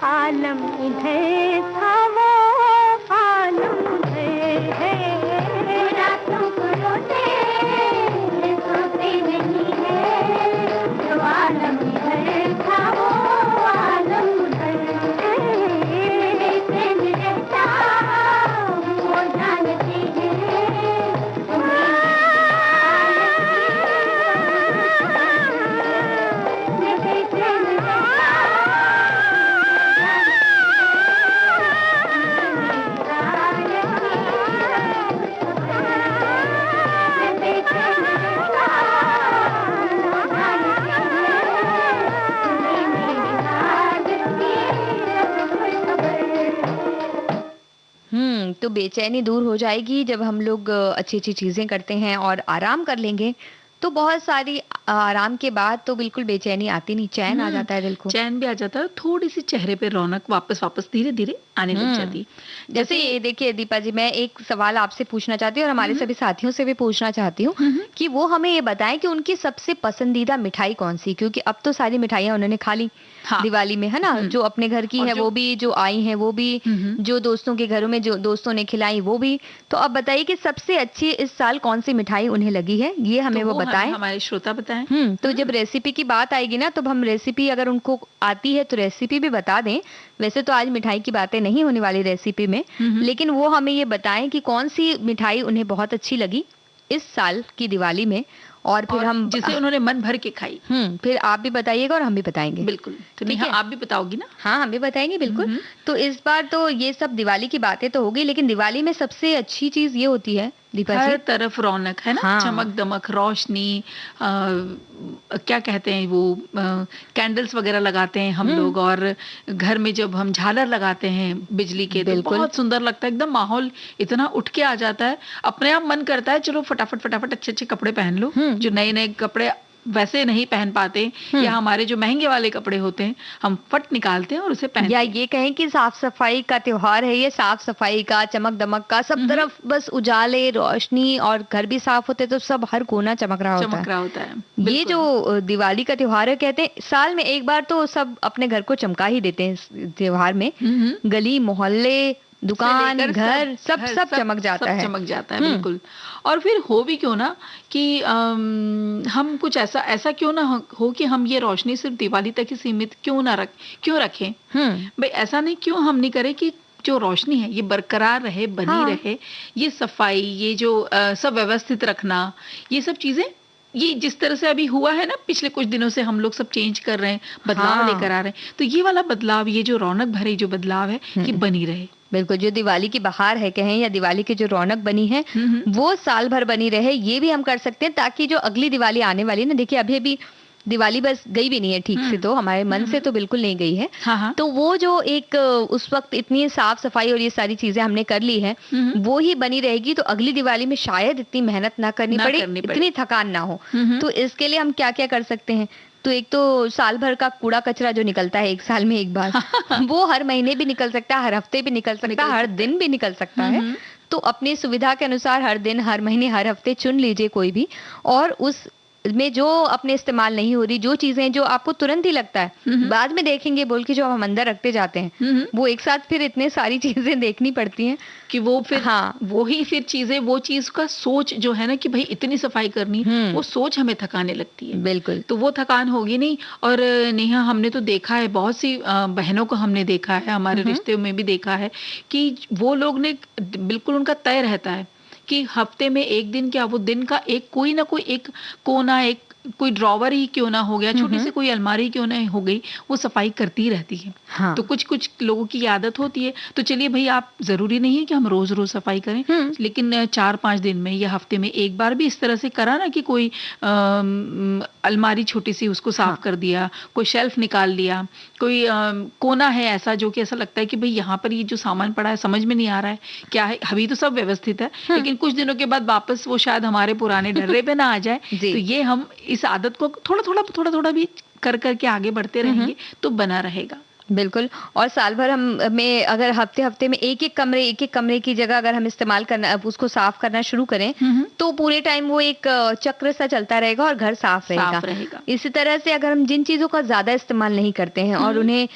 आलम इधर था, वो आलम उधर है। रातों को रोते सोते नहीं है, जो आलम इधर था, वो आलम उधर है। बेचैन रहता वो जानती है, मैं बेचैन तो बेचैनी दूर हो जाएगी जब हम लोग अच्छी अच्छी चीजें करते हैं और आराम कर लेंगे। तो बहुत सारी आराम के बाद तो बिल्कुल बेचैनी आती नहीं, चैन आ जाता है दिल को। चैन भी आ जाता है, थोड़ी सी चेहरे पे रौनक वापस धीरे धीरे आने लग जाती। जैसे ये देखिए दीपा जी, मैं एक सवाल आपसे पूछना चाहती हूँ और हमारे सभी साथियों से भी पूछना चाहती हूँ कि वो हमें ये बताएं कि उनकी सबसे पसंदीदा मिठाई कौन सी, क्योंकि अब तो सारी मिठाइयाँ उन्होंने खा ली दिवाली में, है ना, जो अपने घर की है वो भी, जो आई है वो भी, जो दोस्तों के घरों में जो दोस्तों ने खिलाई वो भी। तो अब बताइए कि सबसे अच्छी इस साल कौन सी मिठाई उन्हें लगी है, ये हमें वो बताएं, हमारे श्रोता बताएं। तो जब रेसिपी की बात आएगी ना, तो हम रेसिपी अगर उनको आती है तो रेसिपी भी बता दें। वैसे तो आज मिठाई की बातें नहीं होने वाली रेसिपी में, लेकिन वो हमें ये बताएं कि कौन सी मिठाई उन्हें बहुत अच्छी लगी इस साल की दिवाली में, और फिर हम जिसे उन्होंने मन भर के खाई। फिर आप भी बताइएगा और हम भी बताएंगे। बिल्कुल। तो नहीं, आप भी बताओगी ना? हाँ, हम भी बताएंगे बिल्कुल। तो इस बार तो ये सब दिवाली की बातें तो होगी, लेकिन दिवाली में सबसे अच्छी चीज ये होती है दीपा जी, हर तरफ रौनक है ना। हाँ। चमक दमक, रोशनी, क्या कहते हैं वो, कैंडल्स वगैरह लगाते हैं हम लोग, और घर में जब हम झालर लगाते हैं बिजली के, तो बहुत सुंदर लगता है, एकदम माहौल इतना उठ के आ जाता है। अपने आप मन करता है चलो फटाफट अच्छे अच्छे कपड़े पहन लो, जो नए नए कपड़े वैसे नहीं पहन पाते, या हमारे जो महंगे वाले कपड़े होते हैं हम फट निकालते हैं और उसे पहनते या हैं। ये कहें कि साफ सफाई का त्योहार है ये, साफ सफाई का, चमक दमक का, सब तरफ बस उजाले, रोशनी, और घर भी साफ होते तो सब हर कोना चमक रहा होता है। ये जो दिवाली का त्योहार है, कहते हैं साल में एक बार तो सब अपने घर को चमका ही देते हैं इस त्योहार में। गली मोहल्ले, दुकान, घर, सब चमक जाता है, चमक जाता है बिल्कुल। और फिर हो भी क्यों ना कि हम कुछ ऐसा क्यों ना हो कि हम ये रोशनी सिर्फ दिवाली तक ही सीमित क्यों रखें। भाई ऐसा नहीं, क्यों हम नहीं करें कि जो रोशनी है ये बरकरार रहे, बनी रहे। ये सफाई, ये जो सब व्यवस्थित रखना, ये सब चीजें, ये जिस तरह से अभी हुआ है ना, पिछले कुछ दिनों से हम लोग सब चेंज कर रहे हैं, बदलाव लेकर आ रहे हैं, तो ये वाला बदलाव, ये जो रौनक भरे जो बदलाव है, ये बनी रहे। बिल्कुल, जो दिवाली की बहार है कहें, या दिवाली की जो रौनक बनी है वो साल भर बनी रहे, ये भी हम कर सकते हैं, ताकि जो अगली दिवाली आने वाली है ना, देखिए अभी दिवाली बस गई भी नहीं है ठीक से, तो हमारे मन से तो बिल्कुल नहीं गई है। तो वो जो एक उस वक्त इतनी साफ सफाई और ये सारी चीजें हमने कर ली है, वो ही बनी रहेगी, तो अगली दिवाली में शायद इतनी मेहनत ना करनी पड़े, इतनी थकान ना हो। तो इसके लिए हम क्या क्या कर सकते हैं? तो एक तो साल भर का कूड़ा कचरा जो निकलता है एक साल में एक बार, वो हर महीने भी निकल सकता है, हर हफ्ते भी निकल सकता है, हर दिन भी निकल सकता है। तो अपनी सुविधा के अनुसार हर दिन, हर महीने, हर हफ्ते चुन लीजिए कोई भी, और उस में जो अपने इस्तेमाल नहीं हो रही, जो चीजें जो आपको तुरंत ही लगता है बाद में देखेंगे बोल के जो हम अंदर रखते जाते हैं, वो एक साथ फिर इतने सारी चीजें देखनी पड़ती हैं कि वो फिर हाँ वो ही फिर चीजें, वो चीज का सोच जो है ना कि भाई इतनी सफाई करनी, वो सोच हमें थकाने लगती है। बिल्कुल। तो वो थकान होगी नहीं। और नेहा, हमने तो देखा है, बहुत सी बहनों को हमने देखा है, हमारे रिश्ते में भी देखा है कि वो लोग ने बिल्कुल, उनका तय रहता है कि हफ्ते में एक दिन, क्या वो दिन का एक कोई ना कोई एक कोना, एक कोई ड्रॉवर ही क्यों ना हो गया, छोटी सी कोई अलमारी क्यों ना हो गई, वो सफाई करती रहती है। हाँ। तो कुछ कुछ लोगों की आदत होती है। तो चलिए भाई, आप जरूरी नहीं है कि हम रोज रोज सफाई करें, लेकिन 4-5 दिन में या हफ्ते में एक बार भी इस तरह से करा ना कि कोई अलमारी छोटी सी उसको साफ कर दिया, कोई शेल्फ निकाल लिया, कोई कोना है ऐसा जो कि ऐसा लगता है कि भाई यहाँ पर ये जो सामान पड़ा है समझ में नहीं आ रहा है क्या है, अभी तो सब व्यवस्थित है लेकिन कुछ दिनों के बाद वापस वो शायद हमारे पुराने ढर्रे पे ना आ जाए। तो ये हम इस आदत को थोड़ा थोड़ा भी कर करके आगे बढ़ते रहेंगे तो बना रहेगा। बिल्कुल। और साल भर हम में अगर हफ्ते हफ्ते में एक एक कमरे की जगह अगर हम इस्तेमाल करना, उसको साफ करना शुरू करें तो पूरे टाइम वो एक चक्र सा चलता रहेगा और घर साफ रहेगा। इसी तरह से अगर हम जिन चीजों का ज्यादा इस्तेमाल नहीं करते हैं और उन्हें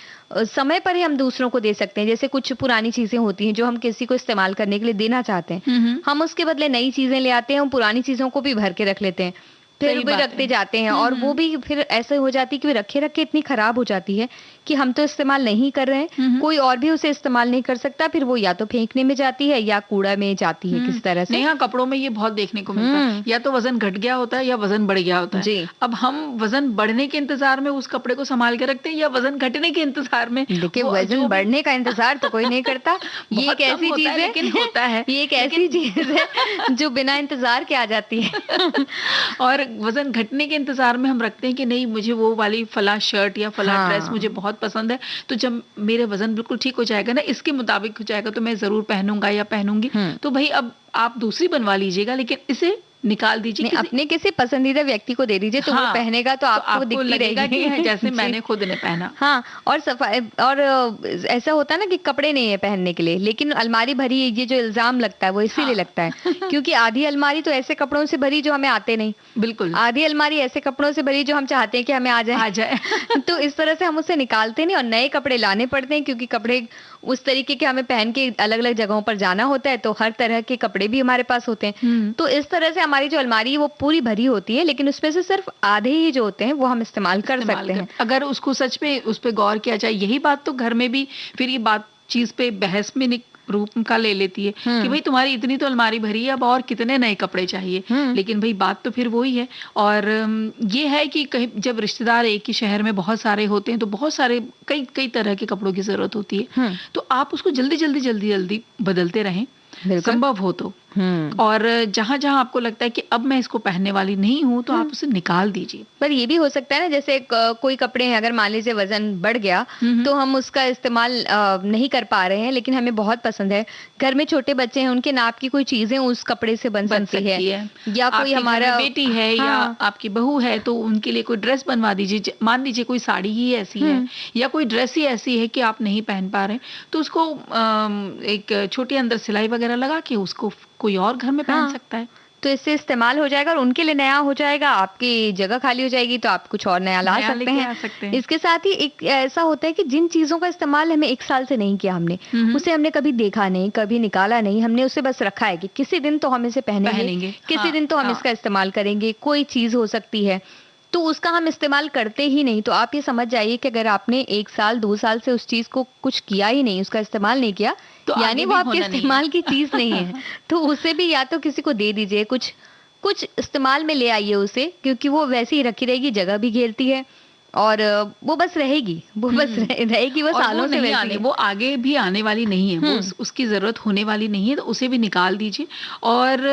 समय पर ही हम दूसरों को दे सकते हैं, जैसे कुछ पुरानी चीजें होती हैं जो हम किसी को इस्तेमाल करने के लिए देना चाहते हैं, हम उसके बदले नई चीजें ले आते हैं, हम पुरानी चीजों को भी भर के रख लेते हैं, फिर भी रखते जाते हैं और वो भी फिर ऐसे हो जाती है कि रखे रखे इतनी खराब हो जाती है कि हम तो इस्तेमाल नहीं कर रहे हैं, कोई और भी उसे इस्तेमाल नहीं कर सकता, फिर वो या तो फेंकने में जाती है या कूड़ा में जाती है किस तरह से। नहीं, कपड़ों में ये बहुत देखने को मिलता है, या तो वजन घट गया होता है या वजन बढ़ गया होता है जी। अब हम वजन बढ़ने के इंतजार में उस कपड़े को संभाल के रखते हैं या वजन घटने के इंतजार में। देखिए, वजन बढ़ने का इंतजार तो कोई नहीं करता, ये एक ऐसी चीज है, लेकिन होता है, ये एक ऐसी चीज है जो बिना इंतजार के आ जाती है। और वजन घटने के इंतजार में हम रखते हैं कि नहीं, मुझे वो वाली फला शर्ट या फला ड्रेस मुझे बहुत पसंद है, तो जब मेरे वजन बिल्कुल ठीक हो जाएगा ना, इसके मुताबिक हो जाएगा, तो मैं जरूर पहनूंगा या पहनूंगी। तो भाई अब आप दूसरी बनवा लीजिएगा, लेकिन इसे निकाल दीजिए, अपने किसी पसंदीदा व्यक्ति को दे दीजिए, तो वो पहनेगा तो आपको दिखती रहेगी जैसे मैंने खुद ने पहना। हाँ, और सफाई, और ऐसा होता है ना कि कपड़े नहीं है पहनने के लिए, लेकिन अलमारी भरी, ये जो इल्जाम लगता है वो इसीलिए लगता है क्योंकि आधी अलमारी तो ऐसे कपड़ों से भरी जो हमें आते नहीं, बिल्कुल, आधी अलमारी ऐसे कपड़ों से भरी जो हम चाहते हैं कि हमें आ जाए तो इस तरह से हम उसे निकालते नहीं और नए कपड़े लाने पड़ते हैं, क्योंकि कपड़े उस तरीके के हमें पहन के अलग अलग जगहों पर जाना होता है, तो हर तरह के कपड़े भी हमारे पास होते हैं। तो इस तरह से हमारी जो अलमारी है वो पूरी भरी होती है, लेकिन उसमें से सिर्फ आधे ही जो होते हैं वो हम इस्तेमाल कर सकते हैं। अगर उसको सच पे उस पे गौर किया जाए, यही बात तो घर में भी फिर ये बात चीज पे बहस में रूप का ले लेती है कि भाई तुम्हारी इतनी तो अलमारी भरी है, अब और कितने नए कपड़े चाहिए। लेकिन भाई बात तो फिर वही है। और ये है कि कहीं जब रिश्तेदार एक ही शहर में बहुत सारे होते हैं तो बहुत सारे कई तरह के कपड़ों की जरूरत होती है, तो आप उसको जल्दी बदलते रहें संभव हो तो। और जहां जहां आपको लगता है कि अब मैं इसको पहनने वाली नहीं हूं, तो आप उसे निकाल दीजिए। पर ये भी हो सकता है ना, जैसे कोई कपड़े हैं, अगर मान लीजिए वजन बढ़ गया तो हम उसका इस्तेमाल नहीं कर पा रहे हैं, लेकिन हमें बहुत पसंद है, घर में छोटे बच्चे हैं, उनके नाप की कोई चीजें उस कपड़े से बन सकती है, या कोई हमारा बेटी है या आपकी बहू है तो उनके लिए कोई ड्रेस बनवा दीजिए। मान लीजिए कोई साड़ी ही ऐसी है या कोई ड्रेस ही ऐसी है कि आप नहीं पहन पा रहे, तो उसको एक छोटी अंदर सिलाई वगैरह लगा के उसको कोई और घर में पहन सकता है, तो इससे इस्तेमाल हो जाएगा और उनके लिए नया हो जाएगा, आपकी जगह खाली हो जाएगी तो आप कुछ और नया ला सकते हैं। इसके साथ ही एक ऐसा होता है कि जिन चीजों का इस्तेमाल हमें 1 साल से नहीं किया, हमने उसे हमने कभी देखा नहीं, कभी निकाला नहीं, हमने उसे बस रखा है कि किसी दिन तो हम इसे पहनेंगे, किसी दिन तो हम इसका इस्तेमाल करेंगे, कोई चीज हो सकती है, तो उसका हम इस्तेमाल करते ही नहीं। तो आप ये समझ जाइए कि अगर आपने 1 साल 2 साल से उस चीज को कुछ किया ही नहीं, उसका इस्तेमाल नहीं किया, तो यानी वो आपके इस्तेमाल की चीज नहीं है। तो उसे भी या तो किसी को दे दीजिए, कुछ इस्तेमाल में ले आइए उसे, क्योंकि वो वैसे ही रखी रहेगी, जगह भी घेरती है और वो बस रहेगी, वो सालों से वैसे वो आगे भी आने वाली नहीं है, वो उसकी जरूरत होने वाली नहीं है, तो उसे भी निकाल दीजिए। और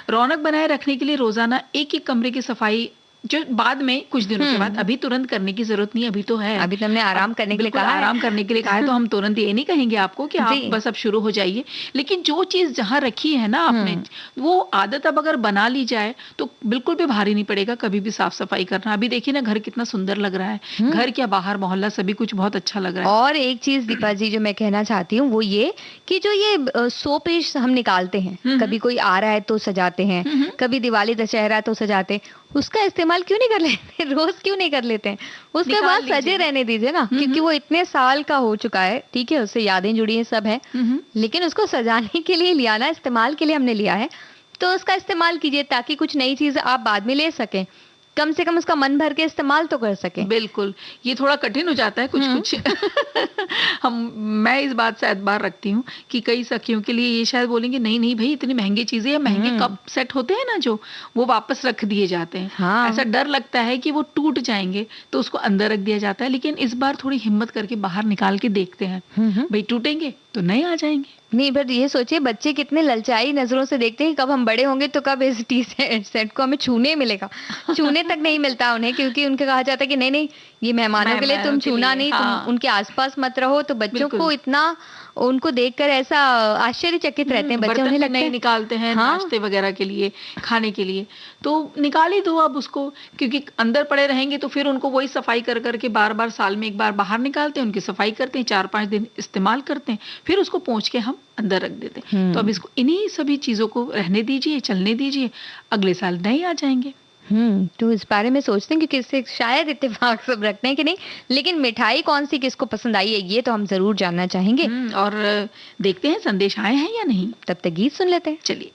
रौनक बनाए रखने के लिए रोजाना एक कमरे की सफाई, जो बाद में कुछ दिनों के बाद, अभी तुरंत करने की जरूरत नहीं, अभी तो है, अभी तो हमने आराम करने के लिए कहा है, आराम करने के लिए कहा है, तो हम तुरंत ये नहीं कहेंगे आपको कि आप बस अब शुरू हो जाइए, लेकिन जो चीज जहां रखी है ना आपने, वो आदत अब अगर बना ली जाए तो बिल्कुल भी भारी नहीं पड़ेगा कभी भी साफ सफाई करना। अभी देखिए ना, घर कितना सुंदर लग रहा है, घर क्या बाहर मोहल्ला सभी कुछ बहुत अच्छा लग रहा है। और एक चीज दीपा जी जो मैं कहना चाहती हूँ वो ये कि जो ये शो पीस हम निकालते हैं, कभी कोई आ रहा है तो सजाते हैं, कभी दिवाली दशहरा तो सजाते, उसका इस्तेमाल क्यों नहीं कर लेते? रोज क्यों नहीं कर लेते हैं? उसके निकाल बाद लीजिए। सजे रहने दीजिए ना, क्योंकि वो इतने साल का हो चुका है, ठीक है, उससे यादें जुड़ी हैं, सब है, लेकिन उसको सजाने के लिए लिया ना, इस्तेमाल के लिए हमने लिया है, तो उसका इस्तेमाल कीजिए ताकि कुछ नई चीज आप बाद में ले सकें, कम से कम उसका मन भर के इस्तेमाल तो कर सकें। बिल्कुल, ये थोड़ा कठिन हो जाता है कुछ-कुछ। हम मैं इस बात से एतबार रखती हूँ कि कई सखियों के लिए ये शायद बोलेंगे नहीं, नहीं भई इतनी महँगी चीज़ें या महँगे कप सेट होते हैं ना जो, वो वापस रख दिए जाते हैं। हाँ। ऐसा डर लगता है कि वो टूट जाएँगे, तो उसको अंदर रख दिया जाता है, लेकिन इस बार थोड़ी हिम्मत करके बाहर निकाल के देखते हैं। भई टूटेंगे तो नए आ जाएँगे। नहीं, पर ये सोचिए बच्चे कितने ललचाई नजरों से देखते हैं, कब हम बड़े होंगे तो कब इस टी सेट को हमें छूने मिलेगा। छूने तक नहीं मिलता उन्हें, क्योंकि उनके कहा जाता है कि नहीं नहीं, ये मेहमानों के लिए तुम मेहमानों के छूना लिए, नहीं, हाँ। तुम उनके आसपास मत रहो। तो बच्चों को बिल्कुल। इतना, उनको देखकर ऐसा आश्चर्यचकित रहते हैं बच्चे, बर्तन उन्हें फिर लगता नए है निकालते हैं हाँ। नाश्ते वगैरह के लिए, खाने के लिए, तो निकाल ही दो अब उसको, क्योंकि अंदर पड़े रहेंगे तो फिर उनको वही सफाई कर करके बार-बार साल में एक बार बाहर निकालते हैं, उनकी सफाई करते हैं, 4-5 दिन इस्तेमाल करते हैं, फिर उसको पोंछ के हम अंदर रख देते हैं। तो अब इसको इन्हीं सभी चीज़ों को रहने दीजिए, चलने दीजिए, अगले साल नए आ जाएँगे। तो इस बारे में सोचते हैं, क्योंकि इससे शायद इत्तेफाक सब रखते हैं कि नहीं, लेकिन मिठाई कौन सी किसको पसंद आई है ये तो हम जरूर जानना चाहेंगे। और देखते हैं संदेश आए हैं या नहीं। तब तक गीत सुन लेते हैं। चलिए।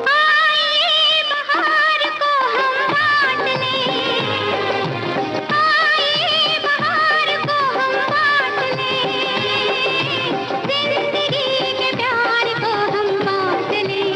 आए बहार को हम बांट लें, आए बहार को हम बांट लें, जिंदगी के प्यार को हम बांट लें,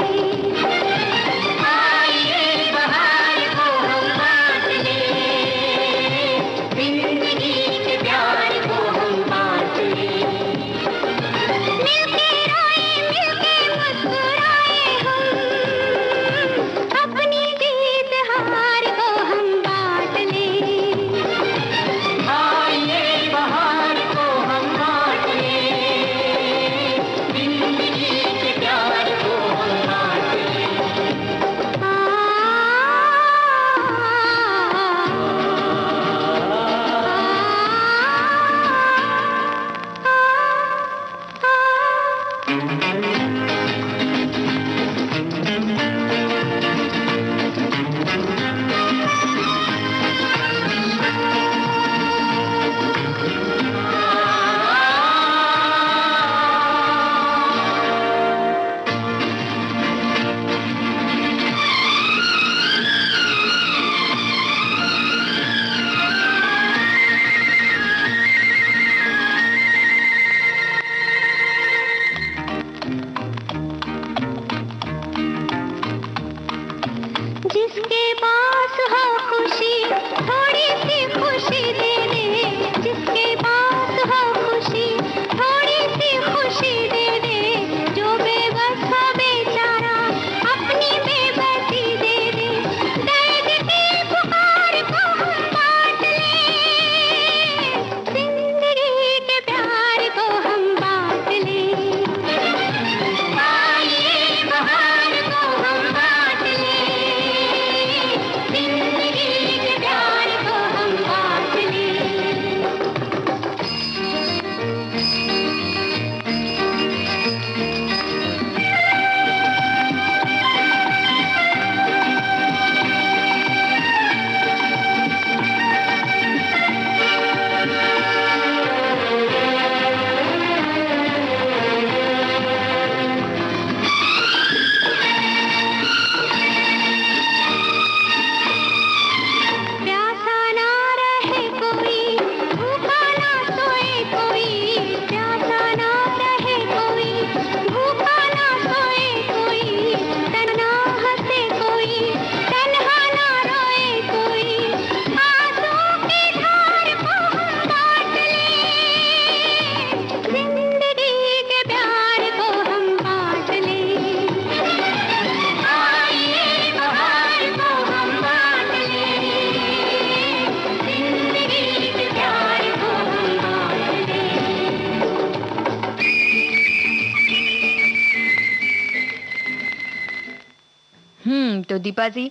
तो दीपा जी,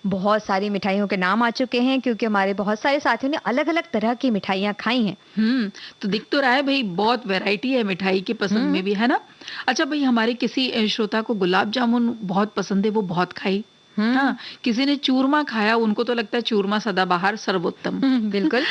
बहुत सारी मिठाइयों के नाम आ चुके हैं क्योंकि हमारे बहुत सारे साथियों ने अलग-अलग तरह की मिठाइयाँ खाई हैं। तो दिख तो रहा है भाई, बहुत वैरायटी है मिठाई की पसंद में भी, है ना? अच्छा भाई, हमारे किसी श्रोता को गुलाब जामुन बहुत पसंद है, वो बहुत खाई। हाँ, किसी ने चूरमा खाया, उनको तो लगता है चूरमा सदाबहार सर्वोत्तम। बिल्कुल।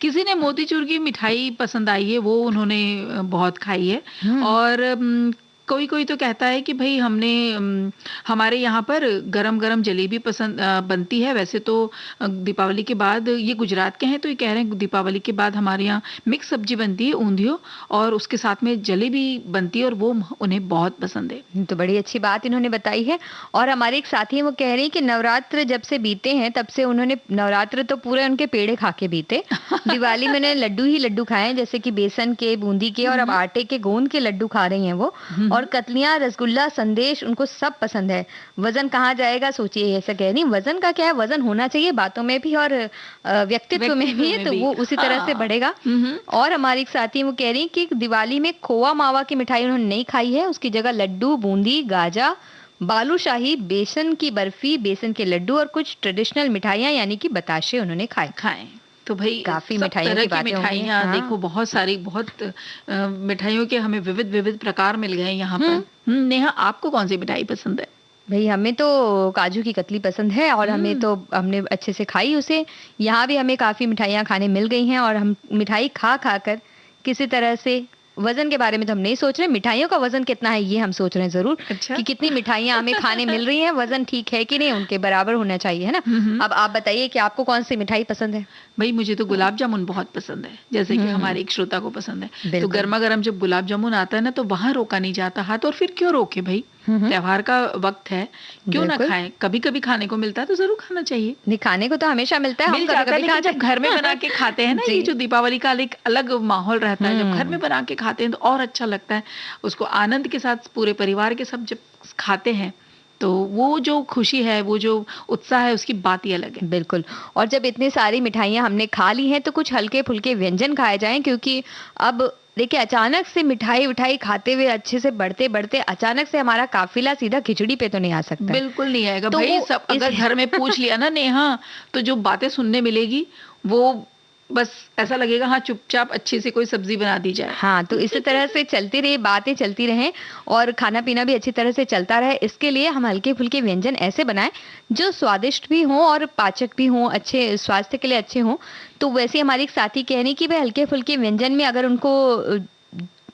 किसी ने मोतीचूर की मिठाई पसंद आई है, वो उन्होंने बहुत खाई है। और कोई कोई तो कहता है कि भाई हमारे यहाँ पर गरम गरम जलेबी पसंद बनती है। वैसे तो दीपावली के बाद, ये गुजरात के हैं तो ये कह रहे हैं दीपावली के बाद हमारे यहाँ मिक्स सब्जी बनती है, ऊंधियो, और उसके साथ में जलेबी बनती है, और वो उन्हें बहुत पसंद है। तो बड़ी अच्छी बात इन्होंने बताई है। और हमारे एक साथी हैं, वो कह रही हैं कि नवरात्र जब से बीते हैं तब से उन्होंने नवरात्र तो पूरे उनके पेड़े खा के बीते। दिवाली में उन्होंने लड्डू ही लड्डू खाए हैं, जैसे कि बेसन के, बूंदी के, और अब आटे के, गोंद के लड्डू खा रही हैं वो। और कतलियां, रसगुल्ला, संदेश उनको सब पसंद है। वजन कहाँ जाएगा सोचिए, ऐसा कह रही। वजन का क्या है, वजन होना चाहिए बातों में भी और व्यक्तित्व में भी, तो वो उसी तरह से बढ़ेगा। और हमारी एक साथी वो कह रही कि दिवाली में खोआ मावा की मिठाई उन्होंने नहीं खाई है, उसकी जगह लड्डू, बूंदी, गाजा, बालूशाही, बेसन की बर्फी, बेसन के लड्डू और कुछ ट्रेडिशनल मिठाइयाँ यानी कि बताशे उन्होंने खाए। तो भाई काफी सब मिठाइयों तरह की की बातें होंगी। मिठाइयाँ, हाँ। देखो बहुत सारी, बहुत मिठाइयों के हमें विविध विविध प्रकार मिल गए यहाँ पर। नेहा, आपको कौन सी मिठाई पसंद है? भाई हमें तो काजू की कतली पसंद है, और हमने अच्छे से खाई उसे। यहाँ भी हमें काफी मिठाइयाँ खाने मिल गई हैं, और हम मिठाई खा खा कर किसी तरह से, वजन के बारे में तो हम नहीं सोच रहे, मिठाइयों का वजन कितना है ये हम सोच रहे हैं जरूर। अच्छा। कि कितनी मिठाइयाँ हमें खाने मिल रही हैं, वजन ठीक है कि नहीं, उनके बराबर होना चाहिए, है ना। अब आप बताइए कि आपको कौन सी मिठाई पसंद है? भाई मुझे तो गुलाब जामुन बहुत पसंद है, जैसे कि हमारे एक श्रोता को पसंद है। तो बिल्कुल। गर्मा गर्म जब गुलाब जामुन आता है ना, तो वहां रोका नहीं जाता हाथ, और फिर क्यों रोके भाई, त्योहार का वक्त है, क्यों ना बिल्कुल। खाएं। कभी कभी खाने को मिलता है तो जरूर खाना चाहिए। नहीं, खाने को तो हमेशा मिलता है, हम मिल जाता है, कभी-कभी लेकिन खाते जब घर में बना के खाते हैं ना, जी। ये जो दीपावली का एक अलग माहौल रहता है, जब घर में बना के खाते हैं तो और अच्छा लगता है। उसको आनंद के साथ पूरे परिवार के सब जब खाते हैं, तो वो जो खुशी है, वो जो उत्साह है, उसकी बात ही अलग है। बिल्कुल। और जब इतनी सारी मिठाइयाँ हमने खा ली हैं, तो कुछ हल्के फुल्के व्यंजन खाए जाएं, क्योंकि अब देखिए अचानक से मिठाई विठाई खाते हुए अच्छे से बढ़ते बढ़ते अचानक से हमारा काफिला सीधा खिचड़ी पे तो नहीं आ सकता है। बिल्कुल नहीं आएगा तो भाई। वो सब अगर घर में पूछ लिया ना नेहा, तो जो बातें सुनने मिलेगी वो बस ऐसा लगेगा, हाँ चुपचाप अच्छी से कोई सब्जी बना दी जाए। हाँ, तो इसी तरह से चलती रही, बातें चलती रहें, और खाना पीना भी अच्छी तरह से चलता रहे। इसके लिए हम हल्के फुल्के व्यंजन ऐसे बनाएं जो स्वादिष्ट भी हों और पाचक भी हों, अच्छे स्वास्थ्य के लिए अच्छे हों। तो वैसे हमारी एक साथी कह रही कि भाई हल्के फुल्के व्यंजन में अगर उनको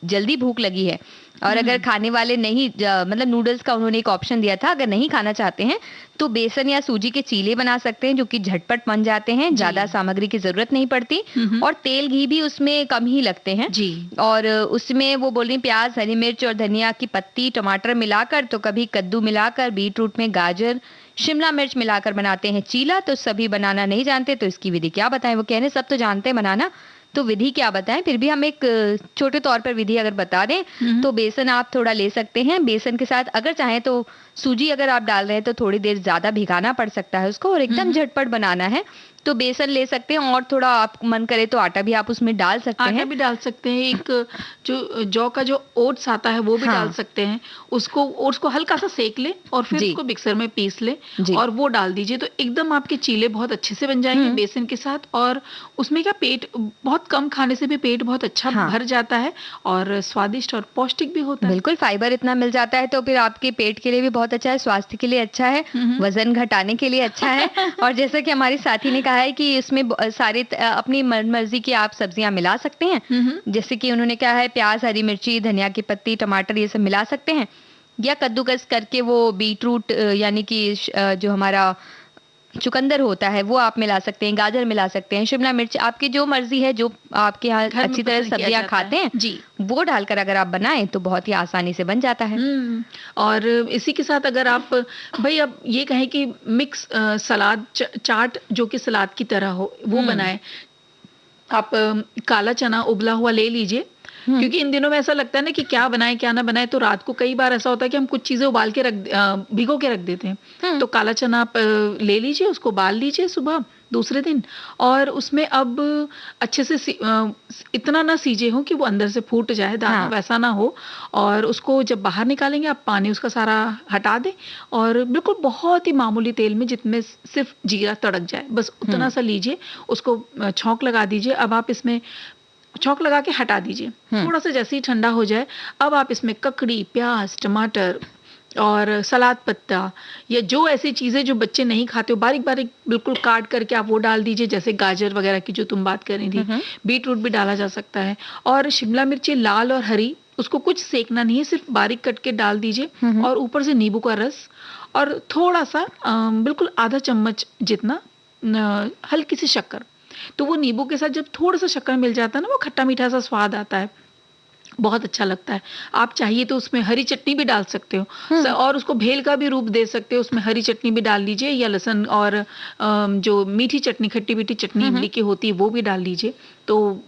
जल्दी भूख लगी है, और अगर खाने वाले नहीं, मतलब नूडल्स का उन्होंने एक ऑप्शन दिया था, अगर नहीं खाना चाहते हैं तो बेसन या सूजी के चीले बना सकते हैं, जो कि झटपट बन जाते हैं, ज्यादा सामग्री की जरूरत नहीं पड़ती, और तेल घी भी उसमें कम ही लगते हैं जी। और उसमें वो बोल रही प्याज, हरी मिर्च और धनिया की पत्ती, टमाटर मिलाकर, तो कभी कद्दू मिलाकर, बीट रूट में गाजर, शिमला मिर्च मिलाकर बनाते हैं चीला। तो सभी बनाना नहीं जानते, तो इसकी विधि क्या बताएं। वो कह रहे सब तो जानते हैं बनाना, तो विधि क्या बताएं। फिर भी हम एक छोटे तौर पर विधि अगर बता दें, तो बेसन आप थोड़ा ले सकते हैं। बेसन के साथ अगर चाहें तो सूजी अगर आप डाल रहे हैं तो थोड़ी देर ज्यादा भिगाना पड़ सकता है उसको, और एकदम झटपट बनाना है तो बेसन ले सकते हैं, और थोड़ा आप मन करे तो आटा भी आप उसमें डाल सकते हैं। आटा भी डाल सकते हैं, एक जो जौ का जो ओट्स आता है वो भी डाल सकते हैं। उसको ओट्स को हल्का सा सेक ले और फिर उसको मिक्सर में पीस ले और वो डाल दीजिए, तो एकदम आपके चीले बहुत अच्छे से बन जाएंगे बेसन के साथ। और उसमें क्या, पेट बहुत कम खाने से भी पेट बहुत अच्छा भर जाता है, और स्वादिष्ट और पौष्टिक भी होता है। बिल्कुल, फाइबर इतना मिल जाता है, तो फिर आपके पेट के लिए भी बहुत अच्छा है, स्वास्थ्य के लिए अच्छा है, वजन घटाने के लिए अच्छा है। और जैसा कि हमारी साथी ने कहा है कि इसमें सारे अपनी मर्जी की आप सब्जियां मिला सकते हैं, जैसे कि उन्होंने कहा है प्याज, हरी मिर्ची, धनिया की पत्ती, टमाटर, ये सब मिला सकते हैं, या कद्दूकस करके वो बीट रूट यानी कि जो हमारा चुकंदर होता है वो आप मिला सकते हैं, गाजर मिला सकते हैं, शिमला मिर्च, आपकी जो मर्जी है, जो आपके यहाँ अच्छी तरह से सब्जियां खाते हैं जी, वो डालकर अगर आप बनाएं तो बहुत ही आसानी से बन जाता है। और इसी के साथ अगर आप भाई अब ये कहें कि मिक्स सलाद चाट जो कि सलाद की तरह हो, वो बनाएं। आप काला चना उबला हुआ ले लीजिए, क्योंकि इन दिनों में ऐसा लगता है ना कि क्या बनाए क्या ना बनाए, तो रात को कई बार ऐसा होता है कि हम कुछ चीजें उबाल के भिगो के रख देते हैं। तो काला चना आप ले लीजिए, उसको उबाल लीजिए सुबह, दूसरे दिन, और उसमें अब अच्छे से इतना ना सीजे हो कि वो अंदर से फूट जाए दाना, हाँ। वैसा ना हो। और उसको जब बाहर निकालेंगे आप, पानी उसका सारा हटा दें और बिल्कुल बहुत ही मामूली तेल में जितने सिर्फ जीरा तड़क जाए बस उतना सा लीजिए, उसको छौंक लगा दीजिए। अब आप इसमें छौंक लगा के हटा दीजिए, थोड़ा सा जैसे ही ठंडा हो जाए, अब आप इसमें ककड़ी, प्याज, टमाटर और सलाद पत्ता या जो ऐसी चीजें जो बच्चे नहीं खाते हो बारीक बारीक बिल्कुल काट करके आप वो डाल दीजिए, जैसे गाजर वगैरह की जो तुम बात कर रही थी, बीट रूट भी डाला जा सकता है। और शिमला मिर्ची लाल और हरी, उसको कुछ सेकना नहीं है, सिर्फ बारीक कट के डाल दीजिए और ऊपर से नींबू का रस और थोड़ा सा बिल्कुल आधा चम्मच जितना हल्की सी शक्कर। तो वो नींबू के साथ जब थोड़ा सा शक्कर मिल जाता है ना, वो खट्टा मीठा सा स्वाद आता है, बहुत अच्छा लगता है। आप चाहिए तो उसमें हरी चटनी भी डाल सकते हो और उसको भेल का भी रूप दे सकते हो, उसमें हरी चटनी भी डाल लीजिए या लहसुन और जो मीठी चटनी, खट्टी मीठी चटनी इमली की होती है वो भी डाल लीजिए, तो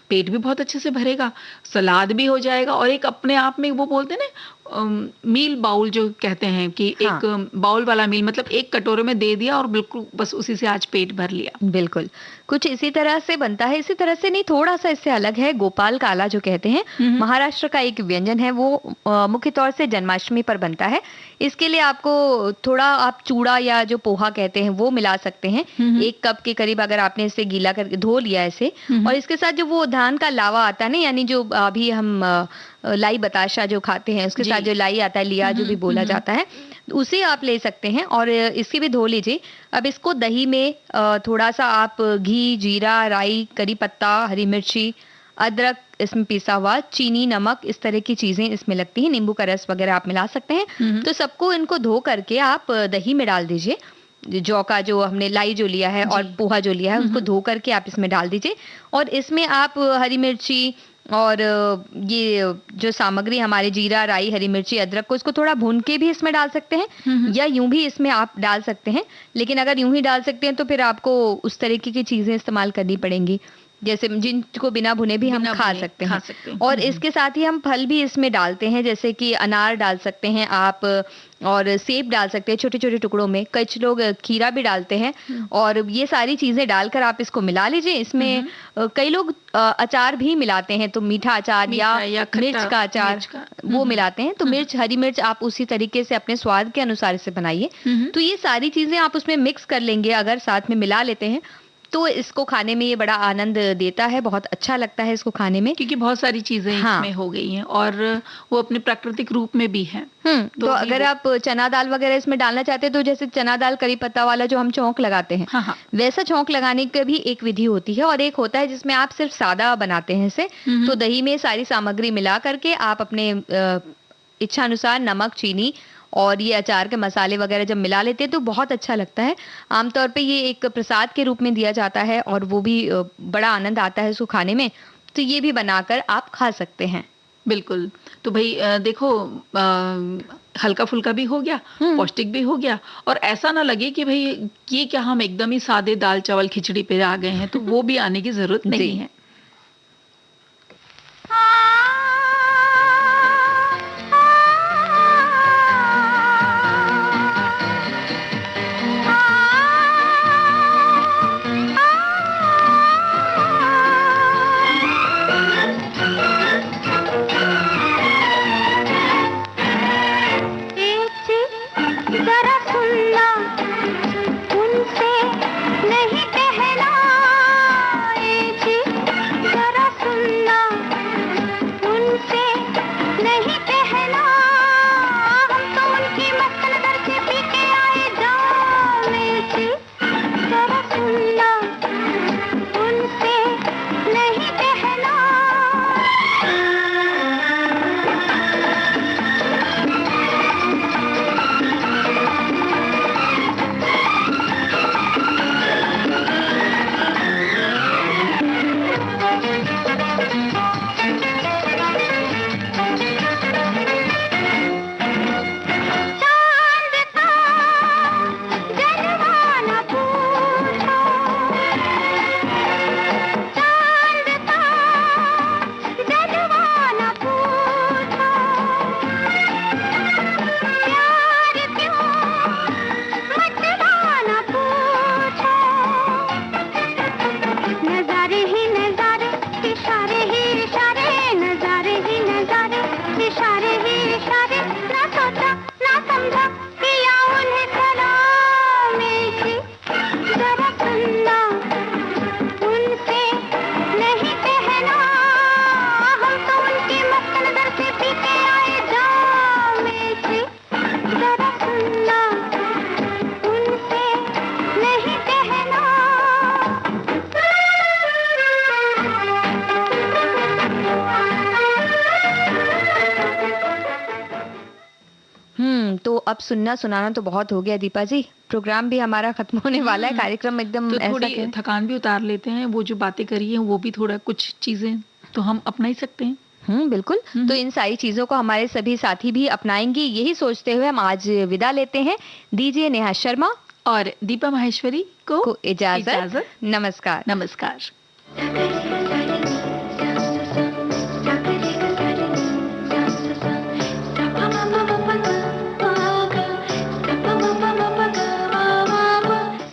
पेट भी बहुत अच्छे से भरेगा, सलाद भी हो जाएगा और एक अपने आप में वो बोलते हैं ना मील बाउल जो कहते हैं कि एक बाउल वाला मील, मतलब एक कटोरे में दे दिया और बिल्कुल बस उसी से आज पेट भर लिया। बिल्कुल, कुछ इसी तरह से बनता है। इसी तरह से नहीं, थोड़ा सा इससे अलग है, गोपाल काला जो कहते हैं, महाराष्ट्र का एक व्यंजन है, वो मुख्य तौर से जन्माष्टमी पर बनता है। इसके लिए आपको थोड़ा आप चूड़ा या जो पोहा कहते हैं वो मिला सकते हैं, 1 कप के करीब, अगर आपने इसे गीला करके धो लिया इसे, और इसके साथ जो वो धान का लावा आता है ना, यानी जो अभी हम लाई बताशा जो खाते हैं उसके साथ जो लाई आता है, लिया जो भी बोला जाता है, उसे आप ले सकते हैं और इसकी भी धो लीजिए। अब इसको दही में थोड़ा सा आप घी, जीरा, राई, करी पत्ता, हरी मिर्ची, अदरक इसमें पिसा हुआ, चीनी, नमक, इस तरह की चीजें इसमें लगती हैं, नींबू का रस वगैरह आप मिला सकते हैं। तो सबको इनको धो करके आप दही में डाल दीजिए। जौ का जो हमने लाई जो लिया है और पोहा जो लिया है उसको धो करके आप इसमें डाल दीजिए और इसमें आप हरी मिर्ची और ये जो सामग्री हमारे जीरा, राई, हरी मिर्ची, अदरक को इसको थोड़ा भून के भी इसमें डाल सकते हैं या यूं भी इसमें आप डाल सकते हैं। लेकिन अगर यूं ही डाल सकते हैं तो फिर आपको उस तरीके की चीजें इस्तेमाल करनी पड़ेंगी, जैसे जिनको बिना भुने भी हम खा सकते हैं। और इसके साथ ही हम फल भी इसमें डालते हैं, जैसे कि अनार डाल सकते हैं आप और सेब डाल सकते हैं छोटे छोटे टुकड़ों में, कुछ लोग खीरा भी डालते हैं। और ये सारी चीजें डालकर आप इसको मिला लीजिए। इसमें कई लोग अचार भी मिलाते हैं, तो मीठा अचार या मिर्च का अचार वो मिलाते हैं। तो मिर्च, हरी मिर्च आप उसी तरीके से अपने स्वाद के अनुसार इसे बनाइए। तो ये सारी चीजें आप उसमें मिक्स कर लेंगे, अगर साथ में मिला लेते हैं तो इसको खाने में ये बड़ा आनंद देता है, बहुत अच्छा लगता है इसको खाने में, क्योंकि बहुत सारी चीजें इसमें हो गई हैं और वो अपने प्राकृतिक रूप में भी है। तो अगर आप चना दाल वगैरह इसमें डालना चाहते हैं तो जैसे चना दाल करी पत्ता वाला जो हम छौंक लगाते हैं, वैसा छौंक लगाने की भी एक विधि होती है। और एक होता है जिसमें आप सिर्फ सादा बनाते हैं इसे, तो दही में सारी सामग्री मिला करके आप अपने इच्छा अनुसार नमक, चीनी और ये अचार के मसाले वगैरह जब मिला लेते हैं तो बहुत अच्छा लगता है। आमतौर पे ये एक प्रसाद के रूप में दिया जाता है और वो भी बड़ा आनंद आता है इसको खाने में। तो ये भी बनाकर आप खा सकते हैं। बिल्कुल। तो भाई देखो, हल्का फुल्का भी हो गया, पौष्टिक भी हो गया, और ऐसा ना लगे कि भाई ये क्या हम एकदम ही सादे दाल चावल खिचड़ी पे आ गए हैं, तो वो भी आने की जरूरत नहीं है। जरा सुनना, उनसे नहीं कहना, जी अब सुनना सुनाना तो बहुत हो गया दीपा जी, प्रोग्राम भी हमारा खत्म होने वाला है, कार्यक्रम एकदम तो ऐसा थोड़ी थकान भी उतार लेते हैं, वो जो बातें करी हैं वो भी थोड़ा कुछ चीजें तो हम अपना ही सकते हैं। बिल्कुल। तो इन सारी चीजों को हमारे सभी साथी भी अपनाएंगे, यही सोचते हुए हम आज विदा लेते हैं। दीजिए नेहा शर्मा और दीपा माहेश्वरी को इजाजत। नमस्कार। नमस्कार।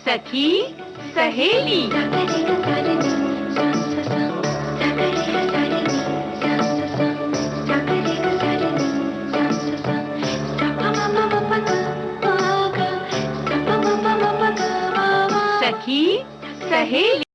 सखी सहेली। सखी सहेली।